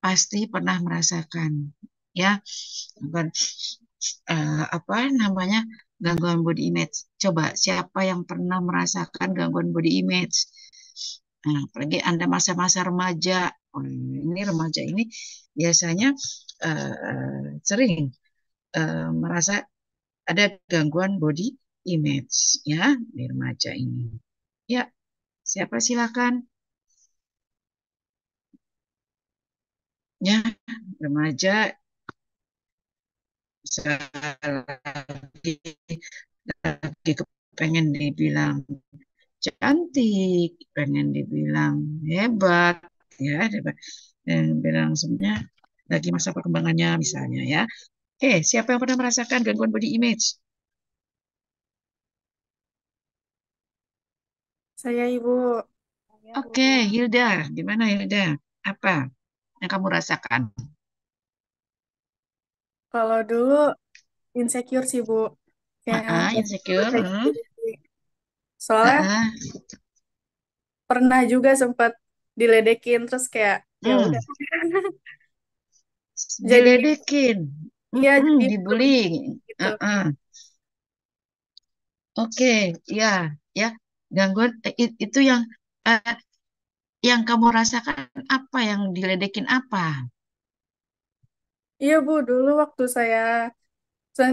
pasti pernah merasakan, ya. Gangguan, apa namanya, gangguan body image. Coba siapa yang pernah merasakan gangguan body image? Nah, apalagi Anda masa-masa remaja. Ini remaja ini biasanya sering merasa ada gangguan body image, ya, di remaja ini. Ya, siapa silakan? Ya, remaja lagi, lagi pengen dibilang cantik, pengen dibilang hebat, ya, hebat. Dan bilang sebenarnya lagi masa perkembangannya misalnya, ya. Oke, siapa yang pernah merasakan gangguan body image? Saya Ibu. Oke, Hilda, gimana Hilda? Apa yang kamu rasakan? Kalau dulu insecure sih Bu, kayak Insecure. percaya diri. Soalnya Ah. pernah juga sempat diledekin terus kayak ya Hmm, udah. Jadi diledekin. iya jadi lebih Dibullying. gitu. Oke, ya, ya. Gangguan itu eh, yang kamu rasakan apa? Yang diledekin apa? Iya Bu, dulu waktu saya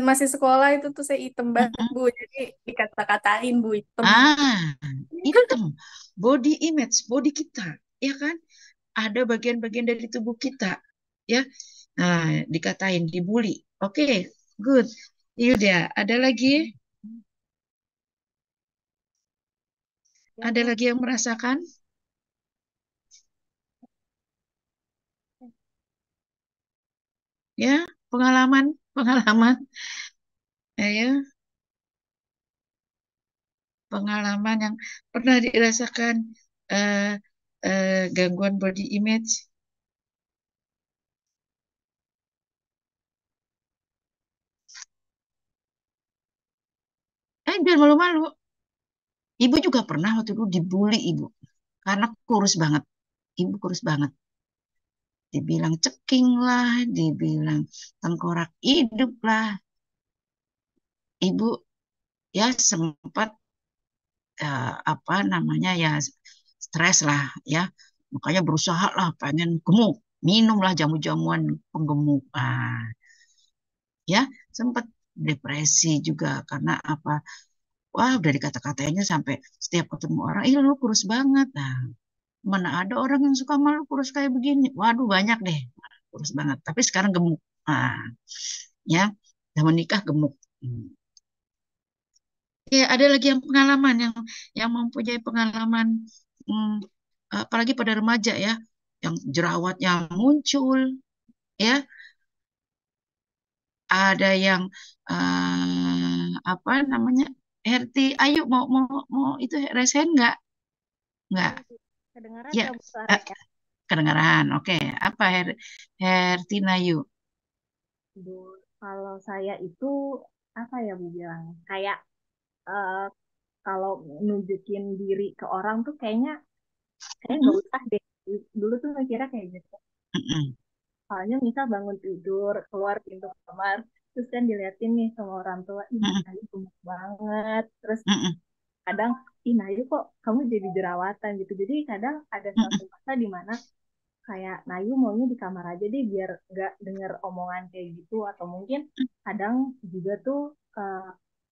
masih sekolah itu tuh saya hitam banget Mm-mm. Bu, jadi dikata-katain Bu hitam gitu. Ah, item, body image, body kita, ya kan? Ada bagian-bagian dari tubuh kita, ya. Nah, dikatain, dibully. Oke, good. Yuda, ada lagi? Ya Ada Bu. lagi yang merasakan? Ya, pengalaman, pengalaman. Ayo, pengalaman yang pernah dirasakan eh, gangguan body image. Jangan malu-malu. Ibu juga pernah waktu itu dibully ibu. Karena kurus banget. Ibu kurus banget. Dibilang ceking lah, dibilang tengkorak hidup lah. Ibu ya sempat apa namanya ya stres lah ya. Makanya berusaha lah pengen gemuk. Minum lah jamu-jamuan penggemuk. Ya sempat depresi juga karena apa? Wah, udah dikata-katanya sampai setiap ketemu orang, ih lu kurus banget. Nah, mana ada orang yang suka malu kurus kayak begini? Waduh, banyak deh. Kurus banget. Tapi sekarang gemuk. Nah, ya, udah menikah gemuk. Hmm. Ya, ada lagi yang pengalaman yang mempunyai pengalaman, hmm, apalagi pada remaja ya, yang jerawatnya muncul, ya, ada yang apa namanya? Herti, ayo mau itu resign nggak? Nggak. Kedengaran Ya, nggak Bu eh, suaranya? kedengaran. Oke, apa Hertinayu? Bu, kalau saya itu apa ya Bu bilang? Kayak eh, kalau nunjukin diri ke orang tuh kayaknya nggak Mm-mm, usah deh. Dulu tuh mikirnya kayak gitu. mm-mm, Soalnya misal bangun tidur, keluar pintu kamar, terus kan diliatin nih sama orang tua, ih mm-mm, Nayu gemuk banget. Terus mm-mm, kadang, ih Nayu kok kamu jadi jerawatan gitu. Jadi kadang ada mm-mm, suatu masa di mana kayak Nayu maunya di kamar aja deh biar nggak denger omongan kayak gitu. Atau mungkin kadang juga tuh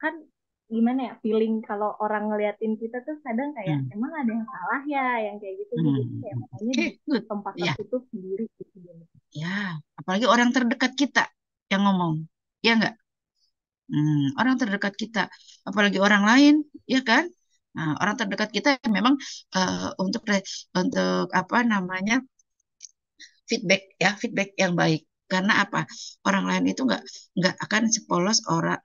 kan gimana ya feeling kalau orang ngeliatin kita tuh kadang kayak mm-mm, emang ada yang salah ya yang kayak gitu Bu. Jadi kayak mm. makanya di Oke, good. tempat Ya, tertutup sendiri gitu. ya. Apalagi orang terdekat kita yang ngomong, ya nggak? Orang terdekat kita, apalagi orang lain, ya kan? Nah, orang terdekat kita memang untuk apa namanya feedback, ya, feedback yang baik. Karena apa? Orang lain itu nggak akan sepolos orang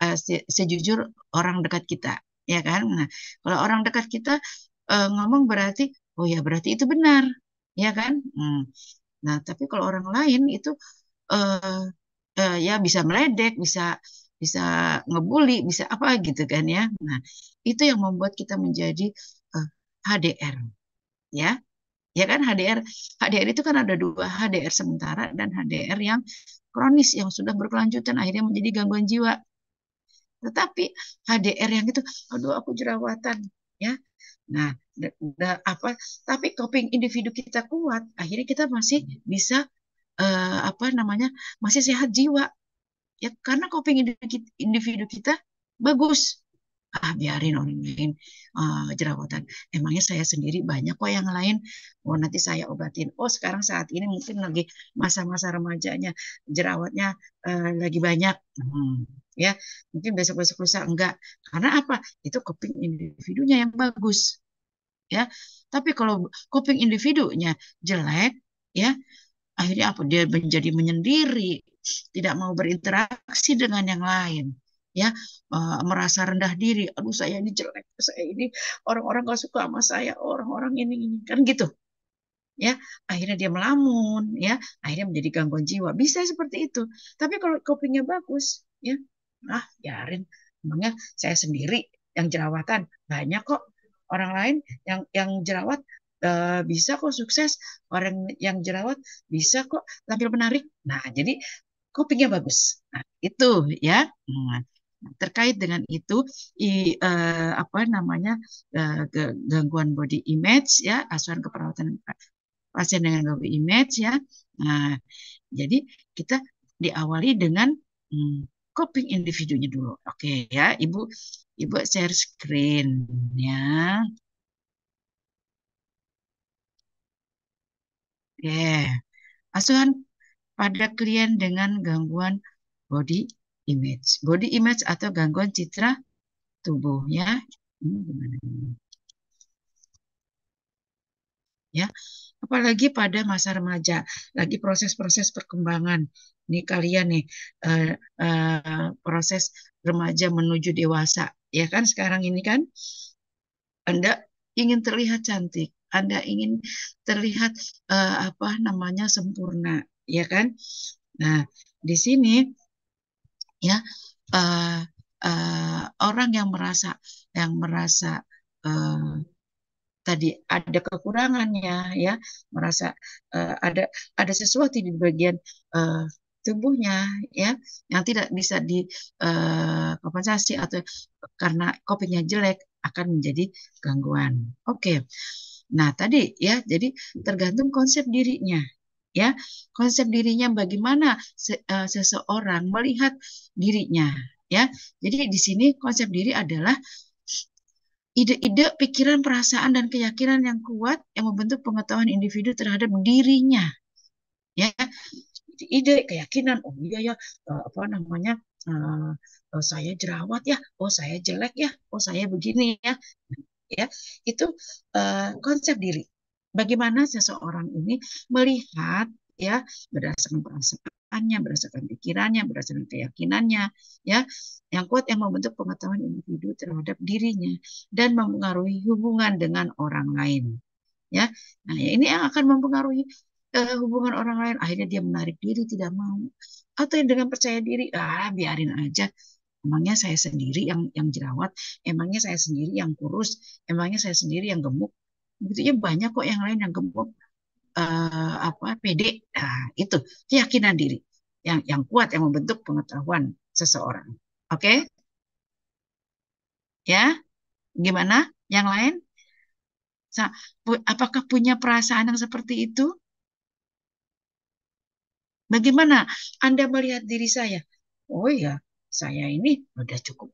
sejujur orang dekat kita, ya kan? Nah, kalau orang dekat kita ngomong berarti, oh ya berarti itu benar, ya kan? Nah, tapi kalau orang lain itu eh, ya bisa meledek, bisa bisa ngebully, bisa apa gitu kan ya. Nah, itu yang membuat kita menjadi HDR, ya. Ya kan HDR itu kan ada dua, HDR sementara dan HDR yang kronis yang sudah berkelanjutan akhirnya menjadi gangguan jiwa. Tetapi HDR yang itu, aduh aku jerawatan, ya. Nah, apa? Tapi coping individu kita kuat, akhirnya kita masih bisa apa namanya, masih sehat jiwa, ya karena coping individu kita bagus. Ah, biarin orang lain jerawatan. Emangnya saya sendiri banyak kok yang lain. Oh, nanti saya obatin. Oh, sekarang saat ini mungkin lagi masa-masa remajanya, jerawatnya lagi banyak. Ya, mungkin besok-besok lusa enggak. Karena apa? Itu coping individunya yang bagus. Ya, tapi kalau coping individunya jelek, ya akhirnya apa? Dia menjadi menyendiri, tidak mau berinteraksi dengan yang lain, ya merasa rendah diri. Aduh, saya ini jelek, saya ini orang-orang gak suka sama saya, orang-orang ini kan gitu, ya. Akhirnya dia melamun, ya. Akhirnya menjadi gangguan jiwa. Bisa seperti itu. Tapi kalau copingnya bagus, ya, biarin. Emangnya saya sendiri yang jerawatan, banyak kok orang lain yang jerawat bisa kok sukses, orang yang jerawat bisa kok tampil menarik. Nah, jadi copingnya bagus. Nah, itu ya. Nah, terkait dengan itu apa namanya gangguan body image, ya, asuhan keperawatan pasien dengan body image, ya. Nah, jadi kita diawali dengan hmm, coping individunya dulu. Oke, ya, Ibu. Ibu share screen, ya. Oke. Asuhan pada klien dengan gangguan body image. Body image atau gangguan citra tubuh, ya. Ini gimana? Ya, apalagi pada masa remaja, lagi proses-proses perkembangan. Ini kalian nih eh, proses remaja menuju dewasa, ya kan? Sekarang ini kan Anda ingin terlihat cantik, Anda ingin terlihat apa namanya sempurna, ya kan? Nah, di sini ya eh, orang yang merasa eh, tadi ada kekurangannya, ya, merasa ada sesuatu di bagian eh, tubuhnya, ya, yang tidak bisa dikompensasi atau karena kopinya jelek akan menjadi gangguan. Oke. Nah, tadi ya, jadi tergantung konsep dirinya, ya. Konsep dirinya bagaimana seseorang melihat dirinya, ya. Jadi di sini konsep diri adalah ide-ide, pikiran, perasaan, dan keyakinan yang kuat yang membentuk pengetahuan individu terhadap dirinya. Ya, ide, keyakinan, oh iya ya, apa namanya, uh, saya jerawat ya, oh saya jelek ya, oh saya begini ya, ya itu konsep diri. Bagaimana seseorang ini melihat, ya, berdasarkan perasaannya, berdasarkan pikirannya, berdasarkan keyakinannya, ya, yang kuat yang membentuk pengetahuan individu terhadap dirinya dan mempengaruhi hubungan dengan orang lain, ya. Nah, ya, ini yang akan mempengaruhi hubungan orang lain. Akhirnya dia menarik diri, tidak mau, atau yang dengan percaya diri, biarin aja. Emangnya saya sendiri yang jerawat, emangnya saya sendiri yang kurus, emangnya saya sendiri yang gemuk. Begitu ya, banyak kok yang lain yang gemuk, apa pede. Nah, itu keyakinan diri yang kuat yang membentuk pengetahuan seseorang. Oke, ya. Gimana? Yang lain? Apakah punya perasaan yang seperti itu? Bagaimana Anda melihat diri saya? Oh ya, saya ini udah cukup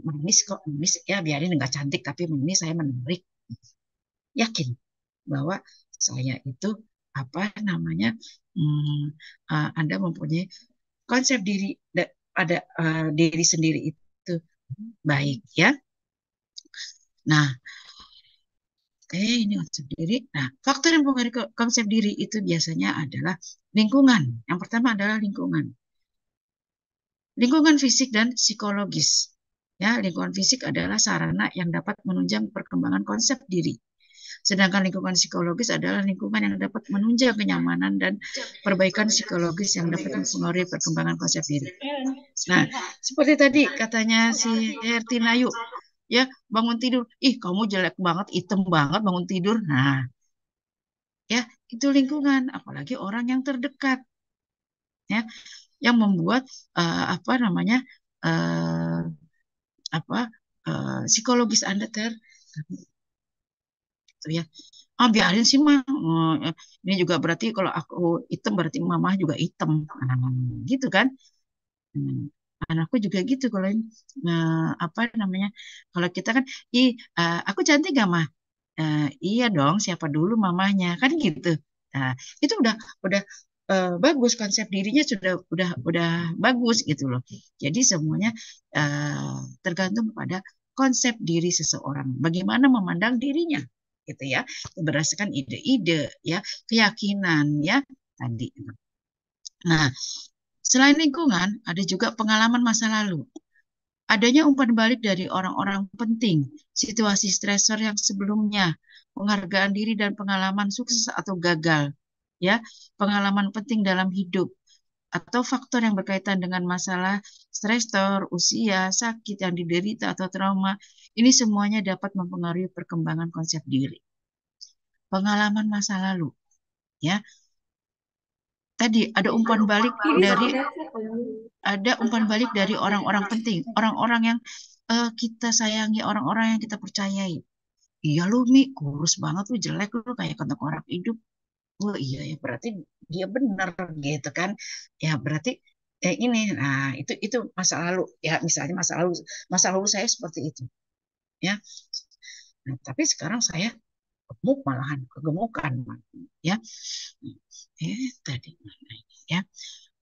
manis kok, manis ya, biarin nggak cantik tapi manis, saya menarik. Yakin bahwa saya itu apa namanya, Anda mempunyai konsep diri pada diri sendiri itu baik, ya. Nah, ini konsep diri. Nah, faktor yang mempengaruhi konsep diri itu biasanya adalah lingkungan. Yang pertama adalah lingkungan. Lingkungan fisik dan psikologis. Ya, lingkungan fisik adalah sarana yang dapat menunjang perkembangan konsep diri. Sedangkan lingkungan psikologis adalah lingkungan yang dapat menunjang kenyamanan dan perbaikan psikologis yang dapat mempengaruhi perkembangan konsep diri. Nah, seperti tadi katanya si Hertinayu, ya, bangun tidur, ih kamu jelek banget, hitam banget bangun tidur. Nah, ya itu lingkungan, apalagi orang yang terdekat, ya, yang membuat apa namanya eh, apa psikologis Anda gitu ya. Ah biarin sih mah. Ini juga berarti kalau aku hitam berarti mama juga hitam. Nah, gitu kan. Hmm. Anakku juga gitu kalau apa namanya? Kalau kita kan, aku cantik gak mah? Iya dong, siapa dulu mamanya kan gitu. Nah, itu udah bagus konsep dirinya udah bagus gitu loh. Jadi semuanya tergantung pada konsep diri seseorang, bagaimana memandang dirinya, gitu ya, berdasarkan ide-ide, ya, keyakinan, ya tadi. Nah, selain lingkungan, ada juga pengalaman masa lalu. Adanya umpan balik dari orang-orang penting, situasi stresor yang sebelumnya, penghargaan diri dan pengalaman sukses atau gagal, ya, pengalaman penting dalam hidup atau faktor yang berkaitan dengan masalah stresor, usia, sakit yang diderita atau trauma, ini semuanya dapat mempengaruhi perkembangan konsep diri. Pengalaman masa lalu, ya. Tadi ada umpan balik dari orang-orang penting, orang-orang yang kita sayangi, orang-orang yang kita percayai. Iya lu Mi, kurus banget lu, jelek lu kayak kentang orang hidup. Oh iya ya, berarti dia benar gitu kan. Ya berarti ini, nah itu masa lalu ya, misalnya masa lalu saya seperti itu ya. Nah, tapi sekarang saya gemuk, malahan kegemukan ya. Tadi mana ini ya.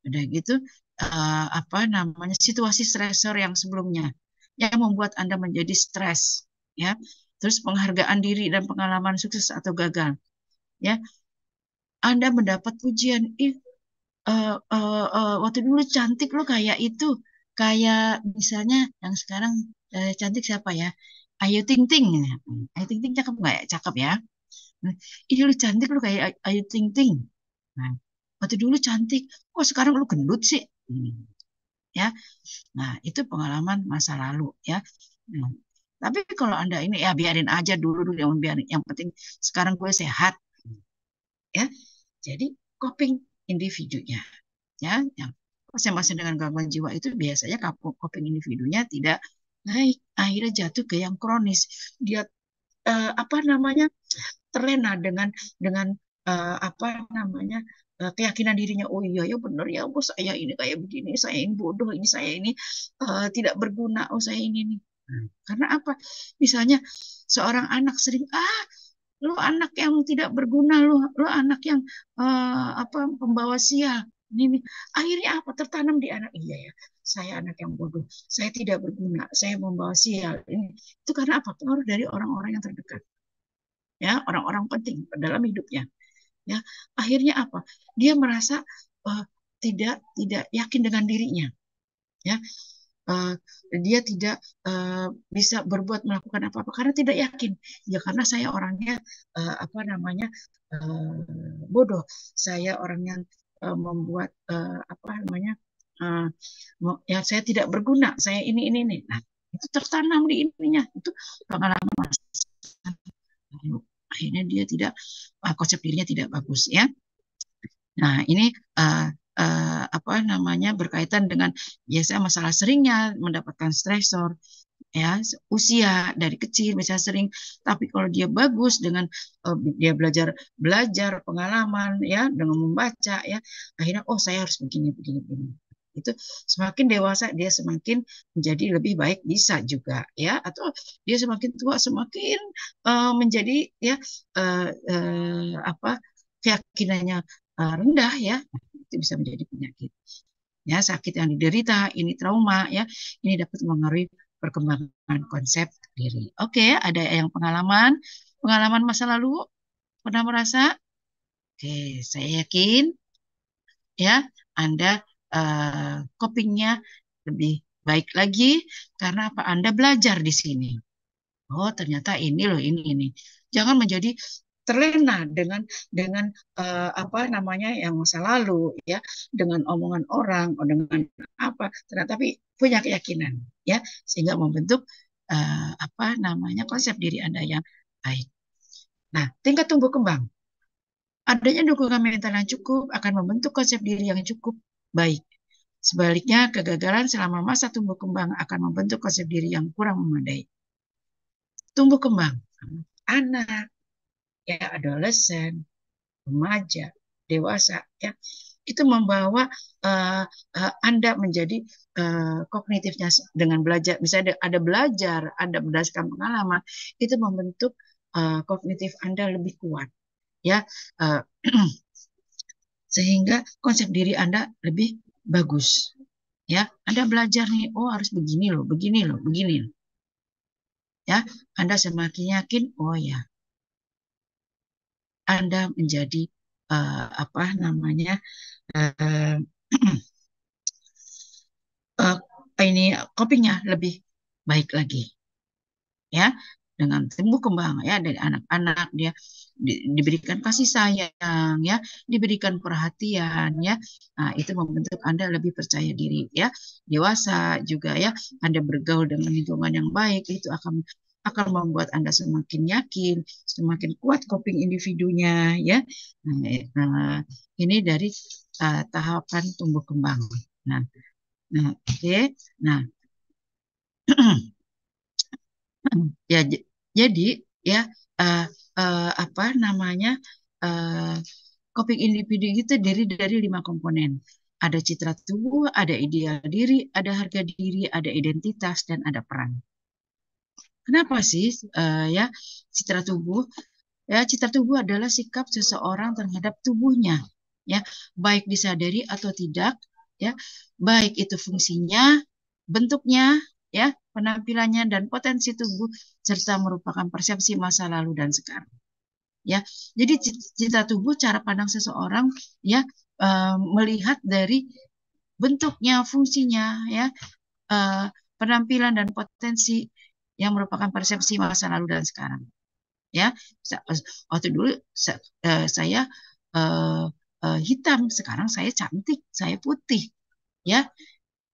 Udah gitu apa namanya situasi stresor yang sebelumnya yang membuat Anda menjadi stres ya. Terus penghargaan diri dan pengalaman sukses atau gagal ya. Anda mendapat pujian, waktu dulu cantik lo kayak itu, kayak misalnya yang sekarang cantik siapa ya? Ayu Ting Ting. Ayu Ting Ting cakep nggak ya? Cakep ya. Ini lu cantik lu kayak Ayu Ting Ting. Nah, waktu dulu cantik, kok sekarang lu gendut sih? Ya, nah itu pengalaman masa lalu ya. Nah, tapi kalau Anda ini ya biarin aja dulu dulu, yang biarin, yang penting sekarang gue sehat ya. Jadi coping individunya ya, yang masing-masing dengan gangguan jiwa itu biasanya coping individunya tidak baik, akhirnya jatuh ke yang kronis. Dia apa namanya terlena dengan apa namanya keyakinan dirinya. Oh iya ya benar ya, bos saya ini kayak begini, saya ini bodoh, ini saya ini tidak berguna, oh saya ini nih. Karena apa? Misalnya seorang anak sering, lu anak yang tidak berguna, lu anak yang apa pembawa sial. Ini akhirnya apa tertanam di anak, iya ya, saya anak yang bodoh, saya tidak berguna, saya membawa sial. Ini itu karena apa? Pengaruh dari orang-orang yang terdekat, ya, orang-orang penting dalam hidupnya. Ya, akhirnya apa? Dia merasa uh, tidak yakin dengan dirinya. Ya, uh, dia tidak bisa berbuat melakukan apa-apa karena tidak yakin. Ya karena saya orangnya apa namanya bodoh. Saya orang yang membuat apa namanya uh, ya saya tidak berguna. Saya ini. Nah, itu tertanam di ininya. Itu pengalaman masa lalu. Akhirnya dia tidak konsep dirinya tidak bagus ya. Nah, ini apa namanya berkaitan dengan biasa masalah seringnya mendapatkan stresor, ya, usia dari kecil bisa sering. Tapi kalau dia bagus dengan dia belajar belajar pengalaman ya, dengan membaca ya, akhirnya oh saya harus begini begini begini. Itu semakin dewasa dia semakin menjadi lebih baik bisa juga ya, atau dia semakin tua semakin menjadi ya apa keyakinannya rendah ya, itu bisa menjadi penyakit ya, sakit yang diderita ini trauma ya, ini dapat mengaruhi perkembangan konsep diri. Oke, ada yang pengalaman pengalaman masa lalu pernah merasa, oke, saya yakin ya Anda copingnya lebih baik lagi karena apa? Anda belajar di sini. Oh, ternyata ini loh, ini. Jangan menjadi terlena dengan apa namanya yang masa lalu ya, dengan omongan orang, oh, dengan apa, ternyata tapi punya keyakinan ya, sehingga membentuk apa namanya konsep diri Anda yang baik. Nah, tingkat tumbuh kembang. Adanya dukungan mental yang cukup akan membentuk konsep diri yang cukup baik. Sebaliknya, kegagalan selama masa tumbuh kembang akan membentuk konsep diri yang kurang memadai. Tumbuh kembang, anak, ya adolesen, remaja, dewasa, ya itu membawa uh, Anda menjadi kognitifnya dengan belajar. Misalnya ada belajar, ada berdasarkan pengalaman, itu membentuk kognitif Anda lebih kuat, ya, uh, sehingga konsep diri Anda lebih bagus. Ya, Anda belajar nih, oh harus begini loh, begini loh, begini loh. Ya, Anda semakin yakin, oh ya, Anda menjadi apa namanya uh, uh, ini copingnya lebih baik lagi, ya, dengan tumbuh kembang, ya, dari anak-anak dia diberikan kasih sayang, ya, diberikan perhatian, ya. Nah, itu membentuk Anda lebih percaya diri, ya. Dewasa juga, ya, Anda bergaul dengan lingkungan yang baik, itu akan membuat Anda semakin yakin, semakin kuat coping individunya, ya. Nah, ini dari tahapan tumbuh kembang. Nah, oke. Okay. Nah, ya, jadi, ya, uh, apa namanya, uh, coping individu itu terdiri dari 5 komponen. Ada citra tubuh, ada ideal diri, ada harga diri, ada identitas, dan ada peran. Kenapa sih, ya, citra tubuh? Ya, citra tubuh adalah sikap seseorang terhadap tubuhnya, ya, baik disadari atau tidak, ya, baik itu fungsinya, bentuknya, ya, penampilannya dan potensi tubuh serta merupakan persepsi masa lalu dan sekarang. Ya, jadi citra tubuh cara pandang seseorang, ya, melihat dari bentuknya, fungsinya, ya, eh, penampilan dan potensi yang merupakan persepsi masa lalu dan sekarang. Ya, waktu dulu saya uh, hitam, sekarang saya cantik, saya putih, ya,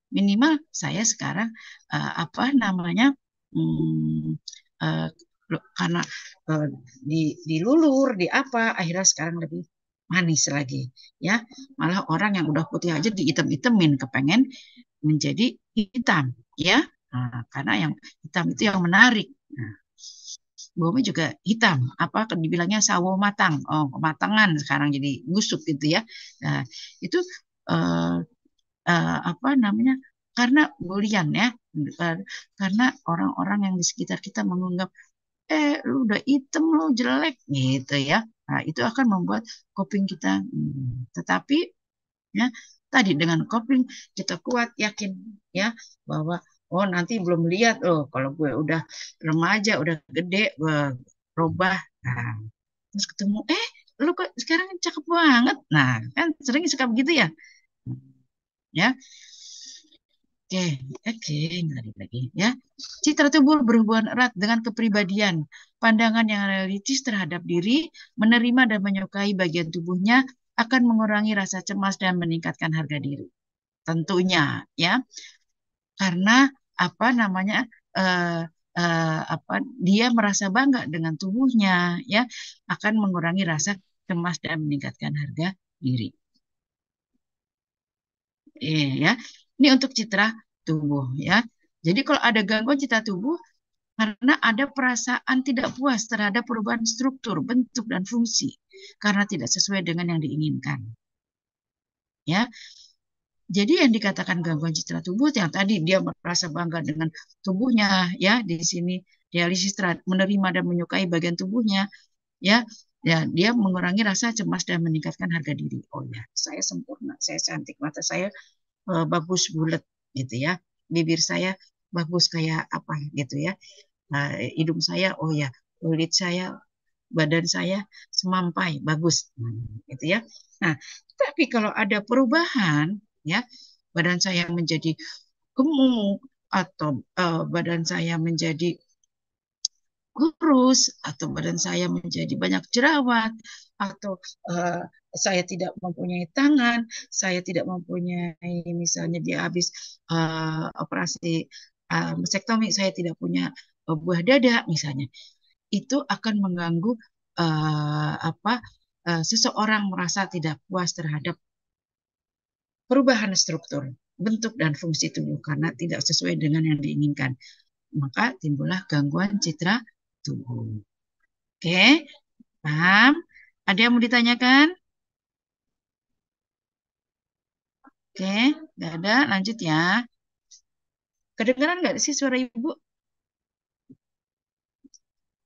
minimal saya sekarang apa namanya, hmm, uh, karena uh, dilulur di apa akhirnya sekarang lebih manis lagi, ya, malah orang yang udah putih aja dihitam-hitamin kepengen menjadi hitam, ya. Nah, karena yang hitam itu yang menarik. Nah, bawangnya juga hitam, apa dibilangnya sawo matang, oh kematangan sekarang jadi busuk gitu, ya. Nah, itu eh, apa namanya, karena bulian, ya. Eh, karena orang-orang yang di sekitar kita menganggap lu udah hitam, lu jelek gitu, ya. Nah, itu akan membuat coping kita, tetapi, ya, tadi dengan coping kita kuat yakin, ya, bahwa oh nanti belum lihat, oh kalau gue udah remaja udah gede gue berubah. Nah, terus ketemu, lu kok sekarang cakep banget, nah kan sering suka begitu, ya. Ya, oke, oke, nggak lagi, ya. Citra tubuh berhubungan erat dengan kepribadian, pandangan yang realistis terhadap diri, menerima dan menyukai bagian tubuhnya akan mengurangi rasa cemas dan meningkatkan harga diri. Tentunya, ya, karena apa namanya, eh, apa, dia merasa bangga dengan tubuhnya, ya, akan mengurangi rasa cemas dan meningkatkan harga diri. Ya, ini untuk citra tubuh, ya. Jadi kalau ada gangguan citra tubuh karena ada perasaan tidak puas terhadap perubahan struktur, bentuk dan fungsi karena tidak sesuai dengan yang diinginkan, ya. Jadi yang dikatakan gangguan citra tubuh yang tadi dia merasa bangga dengan tubuhnya, ya, di sini dialisis menerima dan menyukai bagian tubuhnya, ya, ya, dia mengurangi rasa cemas dan meningkatkan harga diri. Oh ya, saya sempurna, saya cantik, mata saya bagus bulat gitu, ya, bibir saya bagus kayak apa gitu, ya. Hidung saya, oh ya, kulit saya, badan saya semampai bagus, gitu, ya. Nah, tapi kalau ada perubahan, ya, badan saya menjadi gemuk atau badan saya menjadi kurus atau badan saya menjadi banyak jerawat atau uh, saya tidak mempunyai tangan, saya tidak mempunyai, misalnya dia habis operasi mastektomi, saya tidak punya buah dada misalnya, itu akan mengganggu apa seseorang merasa tidak puas terhadap perubahan struktur, bentuk dan fungsi tubuh karena tidak sesuai dengan yang diinginkan, maka timbullah gangguan citra tubuh. Oke, paham? Ada yang mau ditanyakan? Oke, nggak ada. Lanjut ya. Kedengeran nggak sih suara ibu?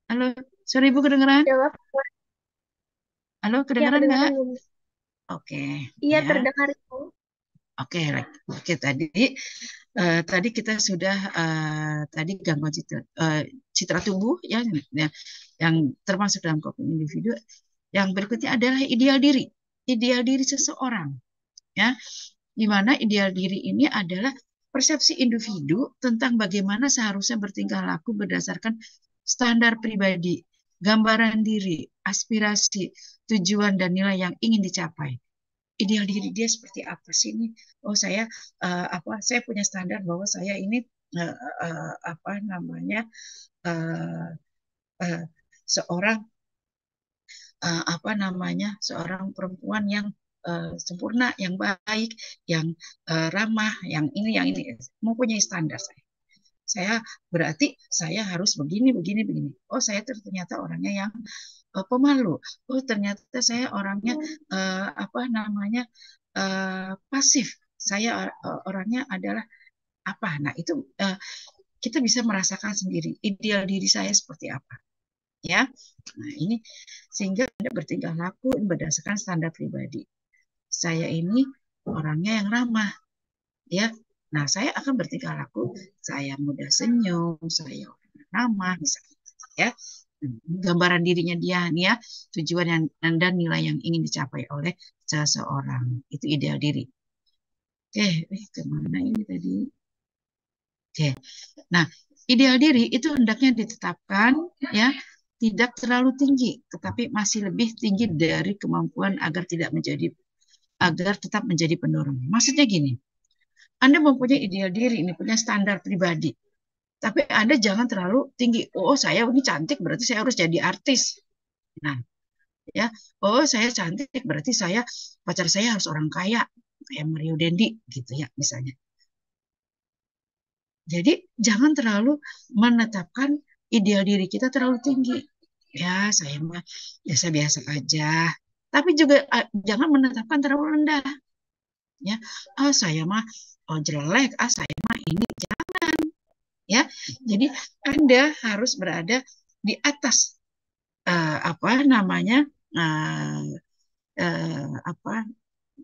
Halo, suara ibu kedengeran? Jawab. Halo, Ya, kedengeran nggak? kedengaran Bunda. Oke, Iya, ya. terdengar Ibu. Oke, oke tadi kita sudah tadi gangguan citra tubuh ya, yang termasuk dalam coping individu. Yang berikutnya adalah ideal diri seseorang, ya, di mana ideal diri ini adalah persepsi individu tentang bagaimana seharusnya bertingkah laku berdasarkan standar pribadi, gambaran diri, aspirasi, tujuan dan nilai yang ingin dicapai. Ideal diri dia seperti apa sih ini? Oh, saya punya standar bahwa saya ini uh, apa namanya uh, uh, seorang seorang perempuan yang sempurna, yang baik, yang ramah, yang ini mempunyai standar saya. Saya berarti saya harus begini, begini, begini. Oh, saya ternyata orangnya yang pemalu. Oh, ternyata saya orangnya pasif. Saya orangnya adalah apa? Nah, itu kita bisa merasakan sendiri ideal diri saya seperti apa, ya. Nah, ini sehingga Anda bertingkah laku berdasarkan standar pribadi. Saya ini orangnya yang ramah, ya. Nah, saya akan bertingkah laku, saya mudah senyum, saya ramah, misalnya, ya. Gambaran dirinya dia nih ya, tujuan yang dan nilai yang ingin dicapai oleh seseorang. Itu ideal diri. Oke, kemana ini tadi? Oke, nah ideal diri itu hendaknya ditetapkan ya tidak terlalu tinggi, tetapi masih lebih tinggi dari kemampuan agar tetap menjadi pendorong. Maksudnya gini, Anda mempunyai ideal diri, ini punya standar pribadi, tapi Anda jangan terlalu tinggi. Oh, saya ini cantik, berarti saya harus jadi artis. Nah, ya, oh saya cantik, berarti pacar saya harus orang kaya, kayak Mario Dendi, gitu ya, misalnya. Jadi jangan terlalu menetapkan ideal diri kita terlalu tinggi. Ya, saya mah biasa-biasa aja. Tapi juga jangan menetapkan terlalu rendah. Ya, saya mah jelek, saya mah ini jangan. Ya, jadi Anda harus berada di atas apa namanya uh, apa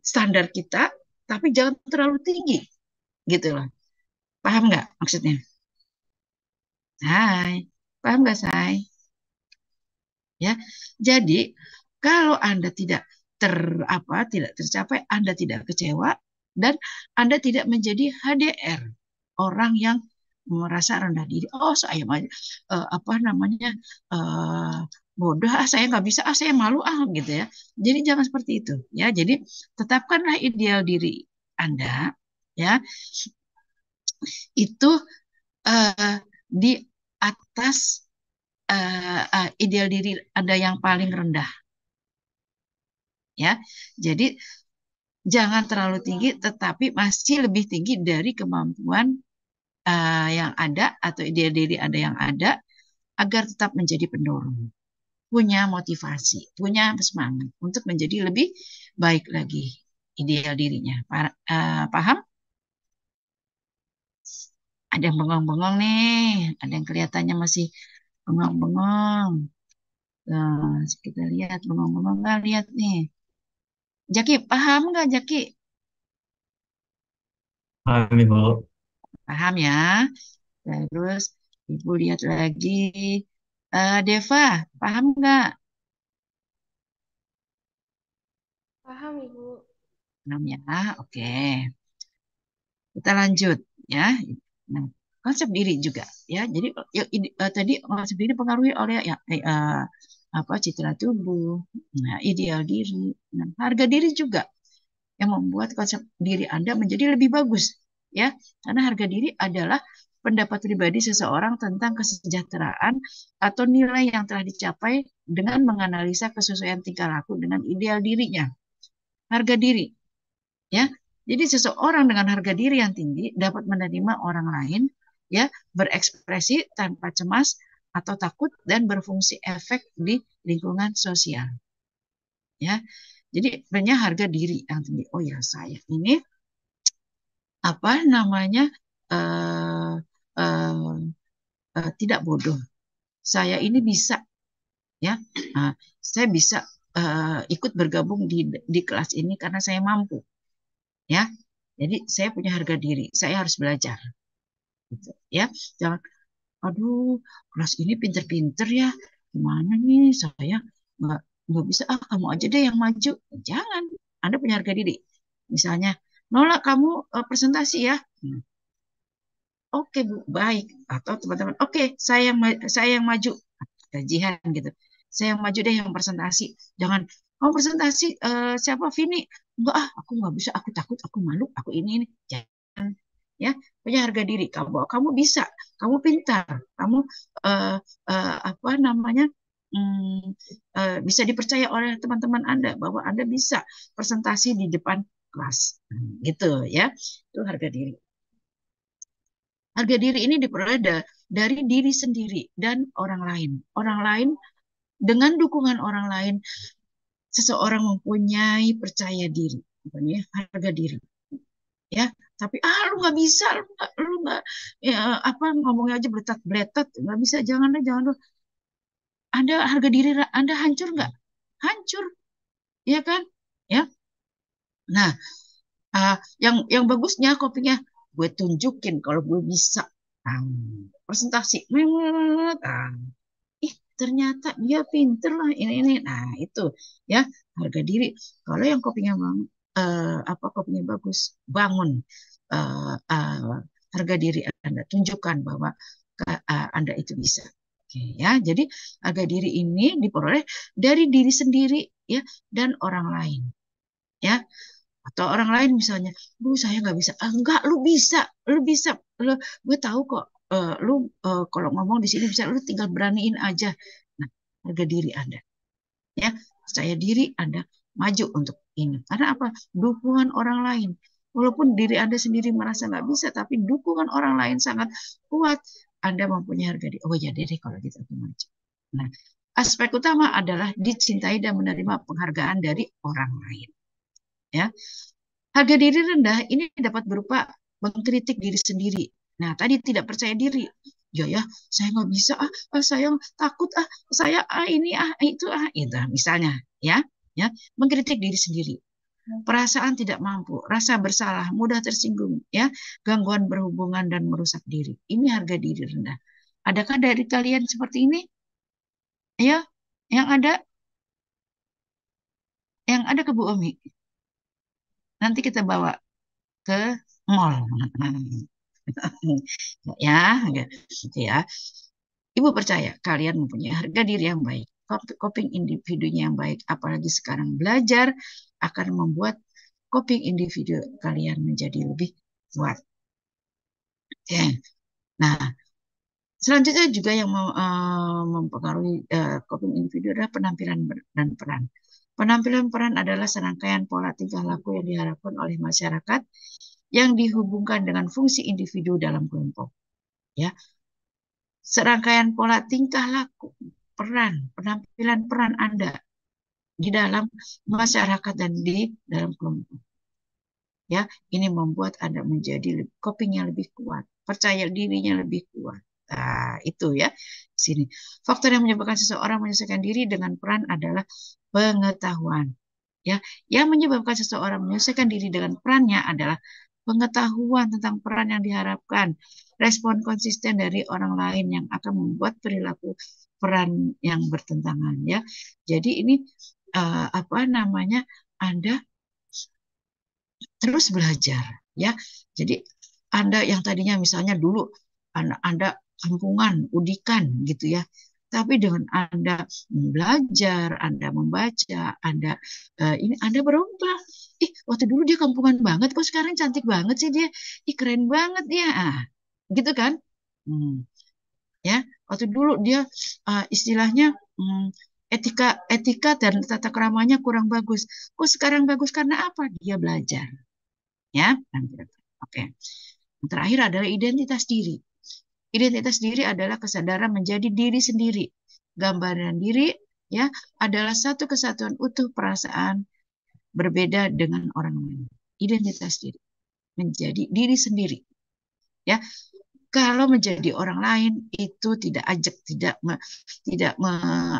standar kita, tapi jangan terlalu tinggi, gitu loh. Paham nggak maksudnya? Hai, paham nggak, Say? Ya, jadi kalau Anda tidak tercapai, Anda tidak kecewa dan Anda tidak menjadi HDR, orang yang merasa rendah diri. Oh, saya apa namanya eh, bodoh, saya nggak bisa, saya malu gitu ya. Jadi jangan seperti itu ya. Jadi tetapkanlah ideal diri Anda ya itu eh, di atas ideal diri Anda yang paling rendah ya. Jadi jangan terlalu tinggi tetapi masih lebih tinggi dari kemampuan yang ada atau ideal diri Anda yang ada agar tetap menjadi pendorong, punya motivasi, punya semangat untuk menjadi lebih baik lagi ideal dirinya. Paham? Ada yang bengong-bengong nih, ada yang kelihatannya masih bengong-bengong. Nah, kita lihat bengong-bengong nggak, lihat nih. Jaki, paham nggak Jaki? Paham, Ibu. Paham ya. Terus Ibu lihat lagi. Deva, paham nggak? Paham, Ibu. Paham ya. Oke. Kita lanjut ya. Nah, konsep diri juga ya. Jadi tadi konsep diri dipengaruhi oleh ya apa citra tubuh, nah ideal diri, nah, harga diri juga yang membuat konsep diri Anda menjadi lebih bagus ya. Karena harga diri adalah pendapat pribadi seseorang tentang kesejahteraan atau nilai yang telah dicapai dengan menganalisa kesesuaian tingkah laku dengan ideal dirinya. Harga diri, ya. Jadi seseorang dengan harga diri yang tinggi dapat menerima orang lain, ya, berekspresi tanpa cemas atau takut dan berfungsi efek di lingkungan sosial, ya. Jadi punya harga diri yang tinggi. Oh ya, saya ini apa namanya eh, eh, tidak bodoh. Saya ini bisa, ya. Nah, saya bisa ikut bergabung di kelas ini karena saya mampu, ya. Jadi saya punya harga diri. Saya harus belajar, gitu, ya. Jangan, aduh, kelas ini pinter-pinter ya. Gimana nih saya nggak nggak bisa. Ah, kamu aja deh yang maju. Jangan. Anda punya harga diri. Misalnya, nolak kamu presentasi ya. Oke Bu, baik. Atau teman-teman, oke, saya yang maju. Gajian gitu. Saya yang maju deh yang presentasi. Jangan, kamu presentasi siapa Vini? Enggak ah, aku nggak bisa, aku takut, aku malu, aku ini. Jangan, ya, punya harga diri. Kamu bisa, kamu pintar, kamu eh, apa namanya? Bisa dipercaya oleh teman-teman Anda bahwa Anda bisa presentasi di depan kelas. Gitu ya. Itu harga diri. Harga diri ini diperoleh dari diri sendiri dan orang lain. Orang lain, dengan dukungan orang lain, seseorang mempunyai percaya diri, ya, harga diri. Ya, tapi lu nggak bisa, lu nggak, ya, apa ngomongnya aja beletat-beletat, nggak bisa, jangan deh, jangan deh. Anda harga diri Anda hancur nggak? Hancur, ya kan? Ya. Nah, yang bagusnya kopinya gue tunjukin kalau gue bisa. Nah, presentasi, ih ternyata dia pinter lah ini. Nah itu, ya, harga diri. Kalau yang kopinya apa kopinya bagus, bangun harga diri Anda, tunjukkan bahwa Anda itu bisa. Oke, ya, jadi harga diri ini diperoleh dari diri sendiri, ya, dan orang lain, ya. Atau orang lain misalnya, saya nggak bisa. Ah, enggak, lu bisa, lu, gue tahu kok. Lu kalau ngomong di sini bisa, lu tinggal beraniin aja. Nah, harga diri Anda, ya, percaya diri Anda maju untuk ini. Karena apa? Dukungan orang lain. Walaupun diri Anda sendiri merasa nggak bisa, tapi dukungan orang lain sangat kuat. Anda mempunyai harga diri. Oh ya deh kalau gitu aku maju. Nah, aspek utama adalah dicintai dan menerima penghargaan dari orang lain. Ya, harga diri rendah ini dapat berupa mengkritik diri sendiri. Nah, tadi tidak percaya diri. Ya, saya nggak bisa, saya takut, saya ini, itu, misalnya, ya, ya, mengkritik diri sendiri. Perasaan tidak mampu, rasa bersalah, mudah tersinggung, ya, gangguan berhubungan dan merusak diri. Ini harga diri rendah. Adakah dari kalian seperti ini? Ya, yang ada ke Bu Omi. Nanti kita bawa ke mall. Ya, gitu ya. Ibu percaya kalian mempunyai harga diri yang baik, coping individunya yang baik, apalagi sekarang belajar akan membuat coping individu kalian menjadi lebih kuat. Oke. Nah, selanjutnya juga yang mempengaruhi coping individu adalah penampilan dan peran. Penampilan peran adalah serangkaian pola tingkah laku yang diharapkan oleh masyarakat yang dihubungkan dengan fungsi individu dalam kelompok. Ya, serangkaian pola tingkah laku, peran, penampilan peran Anda di dalam masyarakat dan di dalam kelompok. Ya, ini membuat Anda menjadi copingnya lebih kuat, percaya dirinya lebih kuat. Nah, itu ya. Sini. Faktor yang menyebabkan seseorang menyesuaikan diri dengan peran adalah pengetahuan. Ya, yang menyebabkan seseorang menyesuaikan diri dengan perannya adalah pengetahuan tentang peran yang diharapkan, respon konsisten dari orang lain yang akan membuat perilaku peran yang bertentangan, ya. Jadi ini apa namanya, Anda terus belajar, ya. Jadi Anda yang tadinya misalnya dulu Anda kampungan, udikan gitu ya. Tapi dengan Anda belajar, Anda membaca, ini Anda berubah. Waktu dulu dia kampungan banget, kok sekarang cantik banget sih dia. Keren banget dia. Gitu kan? Hmm, ya, waktu dulu dia istilahnya etika etika dan tata keramanya kurang bagus. Kok sekarang bagus karena apa? Dia belajar, ya. Oke. Yang terakhir adalah identitas diri. Identitas diri adalah kesadaran menjadi diri sendiri. Gambaran diri ya adalah satu kesatuan utuh perasaan berbeda dengan orang lain. Identitas diri menjadi diri sendiri. Ya, kalau menjadi orang lain itu tidak ajak, tidak